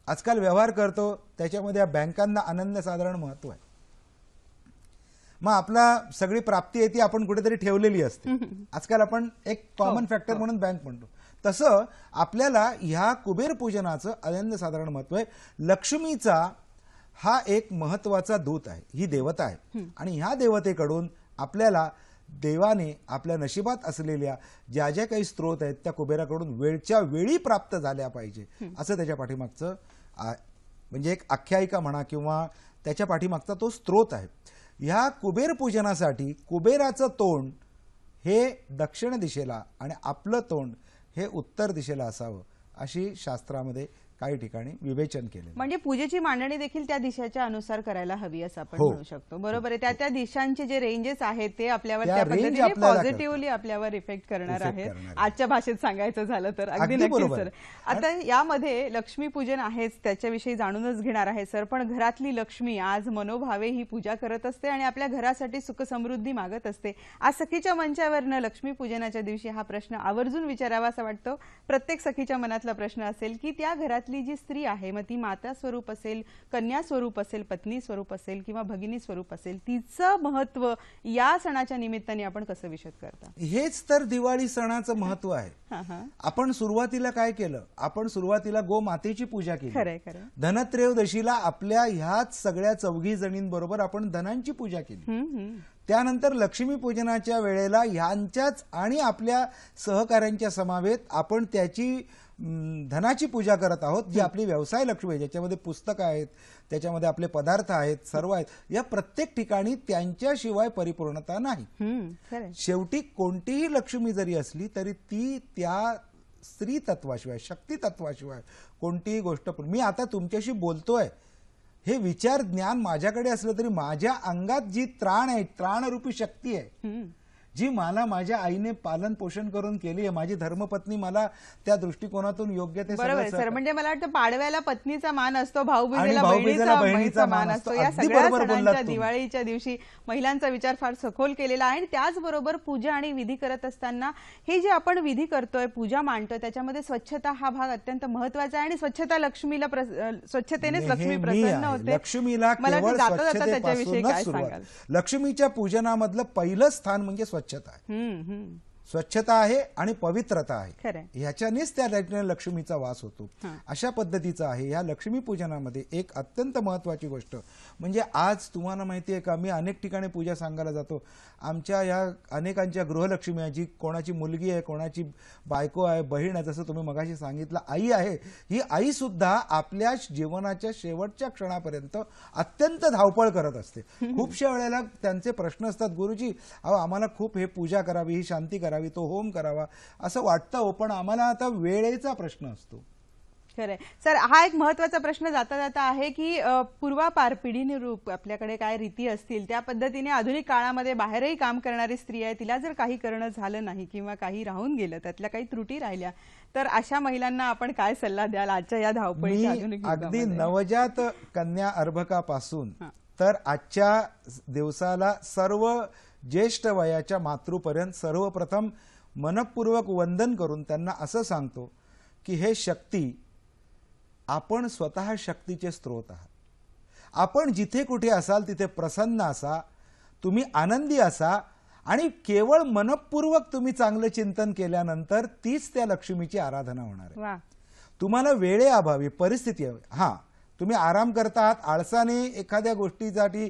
आजकाल व्यवहार करतो, त्याच्यामध्ये बँकांना अनन्यसाधारण महत्व आहे. मग आपला सगळी प्राप्ती आहे ती आपण कुठेतरी ठेवलेली असते. आजकाल आपण एक कॉमन फॅक्टर म्हणून बँक म्हणतो. तसं आपल्याला ह्या कुबेर पूजनाचं अनन्यसाधारण महत्व आहे. लक्ष्मीचा हा एक महत्वाचा दूत आहे, ही देवता आहे, आणि ह्या देवतेकडून आपल्याला देवाने आपल्या नशिबात असलेल्या ज्या ज्या काही स्त्रोत आहेत त्या कुबेराकडून वेळच्या वेळी प्राप्त झाल्या पाहिजे असं त्याच्या पाठीमागचं म्हणजे एक आख्यायिका म्हणा किंवा त्याच्या पाठीमागचा तो स्त्रोत आहे. ह्या कुबेर पूजनासाठी कुबेराचं तोंड हे दक्षिण दिशेला आणि आपलं तोंड हे उत्तर दिशेला असावं अशी शास्त्रामध्ये काही ठिकाणी विवेचन केले. म्हणजे पूजेची मांडणी देखील त्या दिशेच्या अनुसार करायला हवी असं आपण म्हणू शकतो. बरोबर आहे. त्या दिशांचे जे रेंजेस आहेत ते आपल्यावर त्या पद्धतीने पॉझिटिव्हली आपल्यावर इफेक्ट करणार आहेत, आजच्या भाषेत सांगायचं झालं तर. अगदी नक्की सर. आता यामध्ये लक्ष्मी पूजन आहेच, त्याच्याविषयी जाणूनच घेणार आहे सर. पण घरातली लक्ष्मी आज मनोभावे ही पूजा करत असते आणि आपल्या घरासाठी सुख समृद्धी मागत असते. आज सखीच्या मंचावरनं लक्ष्मी पूजनाच्या दिवशी हा प्रश्न आवर्जून विचारावा असं वाटतं. प्रत्येक सखीच्या मनातला प्रश्न असेल की त्या घरातली जी स्त्री आहे, मग ती माता स्वरूप असेल, कन्या स्वरूप असेल, पत्नी स्वरूप असेल किंवा भगिनी स्वरूप असेल, तिचं महत्व या सणाच्या निमित्ताने आपण कसं विशद करता? हेच तर दिवाळी सणाचं महत्व आहे. आपण सुरुवातीला काय केलं? आपण सुरुवातीला गोमातेची पूजा केली. धनत्रयोदशीला आपल्या ह्याच सगळ्या 4 जणींबरोबर आपण धनांची पूजा केली. त्यानंतर लक्ष्मी पूजनाच्या वेळेला ह्यांच्याच आणि आपल्या सहकाऱ्यांच्या समवेत आपण त्याची धनाची पूजा करत आहोत, जी आपली व्यवसाय लक्ष्मी आहे, ज्याच्यामध्ये पुस्तकं आहेत, त्याच्यामध्ये आपले पदार्थ आहेत, सर्व आहेत. या प्रत्येक ठिकाणी त्यांच्याशिवाय परिपूर्णता नाही. शेवटी कोणतीही लक्ष्मी जरी असली तरी ती त्या स्त्री तत्वाशिवाय, शक्ती तत्वाशिवाय कोणतीही गोष्ट. मी आता तुमच्याशी बोलतोय, हे विचार ज्ञान माझ्याकडे असलं तरी माझ्या अंगात जी त्राण आहे, त्राणरूपी शक्ती आहे, जी मला माझ्या आईने पालन पोषण करून केली आहे, माझी धर्मपत्नी मला त्या दृष्टिकोनातून योग्य ते बरोबर सर. म्हणजे मला वाटतं पाडव्याला पत्नीचा मान असतो, भाऊबीजेला बहिणीचा मान असतो. या सगळ्या सणांच्या दिवाळीच्या दिवशी महिलांचा विचार फार सखोल केलेला आहे. आणि त्याचबरोबर पूजा आणि विधी करत असताना हे जे आपण विधी करतोय, पूजा मांडतोय, त्याच्यामध्ये स्वच्छता हा भाग अत्यंत महत्वाचा आहे. आणि स्वच्छता लक्ष्मीला, स्वच्छतेनेच लक्ष्मी प्रसन्न होते. लक्ष्मीला केवळ स्वच्छतेपासूनच सुरुवात. लक्ष्मीच्या पूजनामधलं पहिलं स्थान म्हणजे स्वच्छता आहे. स्वच्छता आहे आणि पवित्रता आहे, ह्याच्यानेच त्या ठिकाणी लक्ष्मीचा वास होतो. अशा पद्धतीचा आहे. या लक्ष्मी पूजनामध्ये एक अत्यंत महत्वाची गोष्ट म्हणजे आज तुम्हाला माहिती आहे का, मी अनेक ठिकाणी पूजा सांगायला जातो. आमच्या या अनेकांच्या गृहलक्ष्मी आहे, जी कोणाची मुलगी आहे, कोणाची बायको आहे, बहीण आहे, जसं तुम्ही मगाशी सांगितलं आई आहे. ही आई सुद्धा आपल्या जीवनाच्या शेवटच्या क्षणापर्यंत अत्यंत धावपळ करत असते. खूपशा वेळेला त्यांचे प्रश्न असतात, गुरुजी अहो आम्हाला खूप हे पूजा करावी, ही शांती करावी, तो होम करावा असं वाटतं, पण आम्हाला आता वेळेचा प्रश्न असतो. खरंय सर. हा एक महत्वाचा प्रश्न जाता जाता आहे की पूर्वापार पिढीने रूप आपल्याकडे काय रीती असतील त्या पद्धतीने आधुनिक काळामध्ये बाहेरही काम करणारी स्त्री आहे, तिला जर काही करणं झालं नाही किंवा काही राहून गेलं, त्यातल्या काही त्रुटी राहिल्या, तर अशा महिलांना आपण काय सल्ला द्याल आजच्या या धावपळीच्या आधुनिक अगदी नवजात कन्या अर्भकापासून तर आजच्या दिवसाला सर्व ज्येष्ठ वयाच्या मातृपर्यंत सर्वप्रथम मनपूर्वक वंदन करून त्यांना असं सांगतो की हे शक्ती, आपण स्वतः शक्तीचे स्त्रोत आहात. आपण जिथे कुठे असाल तिथे प्रसन्न असा, तुम्ही आनंदी असा आणि केवळ मनपूर्वक तुम्ही चांगलं चिंतन केल्यानंतर तीच त्या लक्ष्मीची आराधना होणार आहे. तुम्हाला वेळेअभावी परिस्थिती हा तुम्ही आराम करत आहात, आळसाने एखाद्या गोष्टीसाठी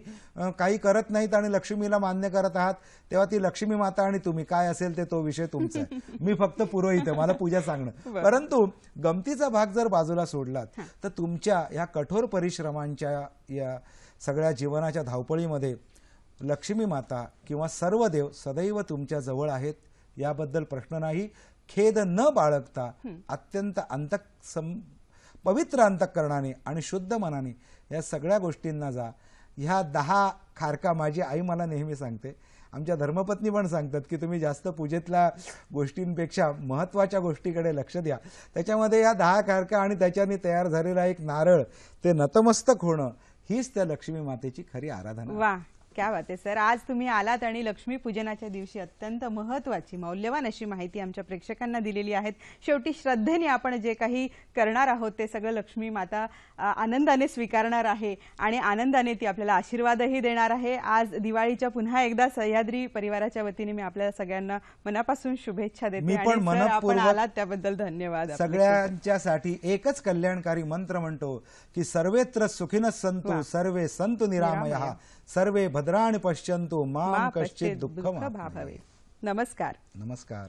काही करत नाहीत आणि लक्ष्मीला मान्य करत आहात, तेव्हा ती लक्ष्मी माता आणि तुम्ही काय असेल ते तो विषय तुमचा आहे. मी फक्त पुरोहित आहे, मला पूजा सांगणं. परंतु गमतीचा भाग जर बाजूला सोडलात तर तुमच्या या कठोर परिश्रमांच्या या सगळ्या जीवनाच्या धावपळीमध्ये लक्ष्मी माता किंवा सर्व देव सदैव तुमच्या जवळ आहेत, याबद्दल प्रश्न नाही. खेद न बाळगता अत्यंत पवित्र अंतःकरणाने आणि शुद्ध मनाने या सगळ्या गोष्टींना जा. ह्या 10 खारका माझी आई मला नेहमी सांगते, आमच्या धर्मपत्नी पण सांगतात की तुम्ही जास्त पूजेतल्या गोष्टींपेक्षा महत्त्वाच्या गोष्टीकडे लक्ष द्या. त्याच्यामध्ये या 10 खारका आणि त्याच्याने तयार झालेला एक नारळ ते नतमस्तक होणं हीच त्या लक्ष्मी मातेची खरी आराधना. वाह, क्या बात आहे सर. आज तुम्ही आलात आणि लक्ष्मी पूजनाच्या दिवशी अत्यंत महत्त्वाची मौल्यवान अशी माहिती आमच्या प्रेक्षकांना दिलेली आहे. शेवटी श्रद्धेने आपण जे काही करणार आहोत ते सगळं लक्ष्मी माता आनंदाने स्वीकारणार आहे आणि आनंदाने ती आपल्याला आशीर्वादही देणार आहे. आज दिवाळीच्या पुन्हा एकदा सह्याद्री परिवाराच्या वतीने मी आपल्या सगळ्यांना मनापासून शुभेच्छा देते आणि सर आपण आलात त्याबद्दल धन्यवाद. सगळ्यांच्यासाठी एकच कल्याणकारी मंत्र म्हणतो की सर्वेत्र सुखिनः सन्तु सर्वे सन्तु निरामयाः सर्वे भद्राणि पश्यन्तु मां कश्चित् दुःखं मा भवेत्. नमस्कार. नमस्कार.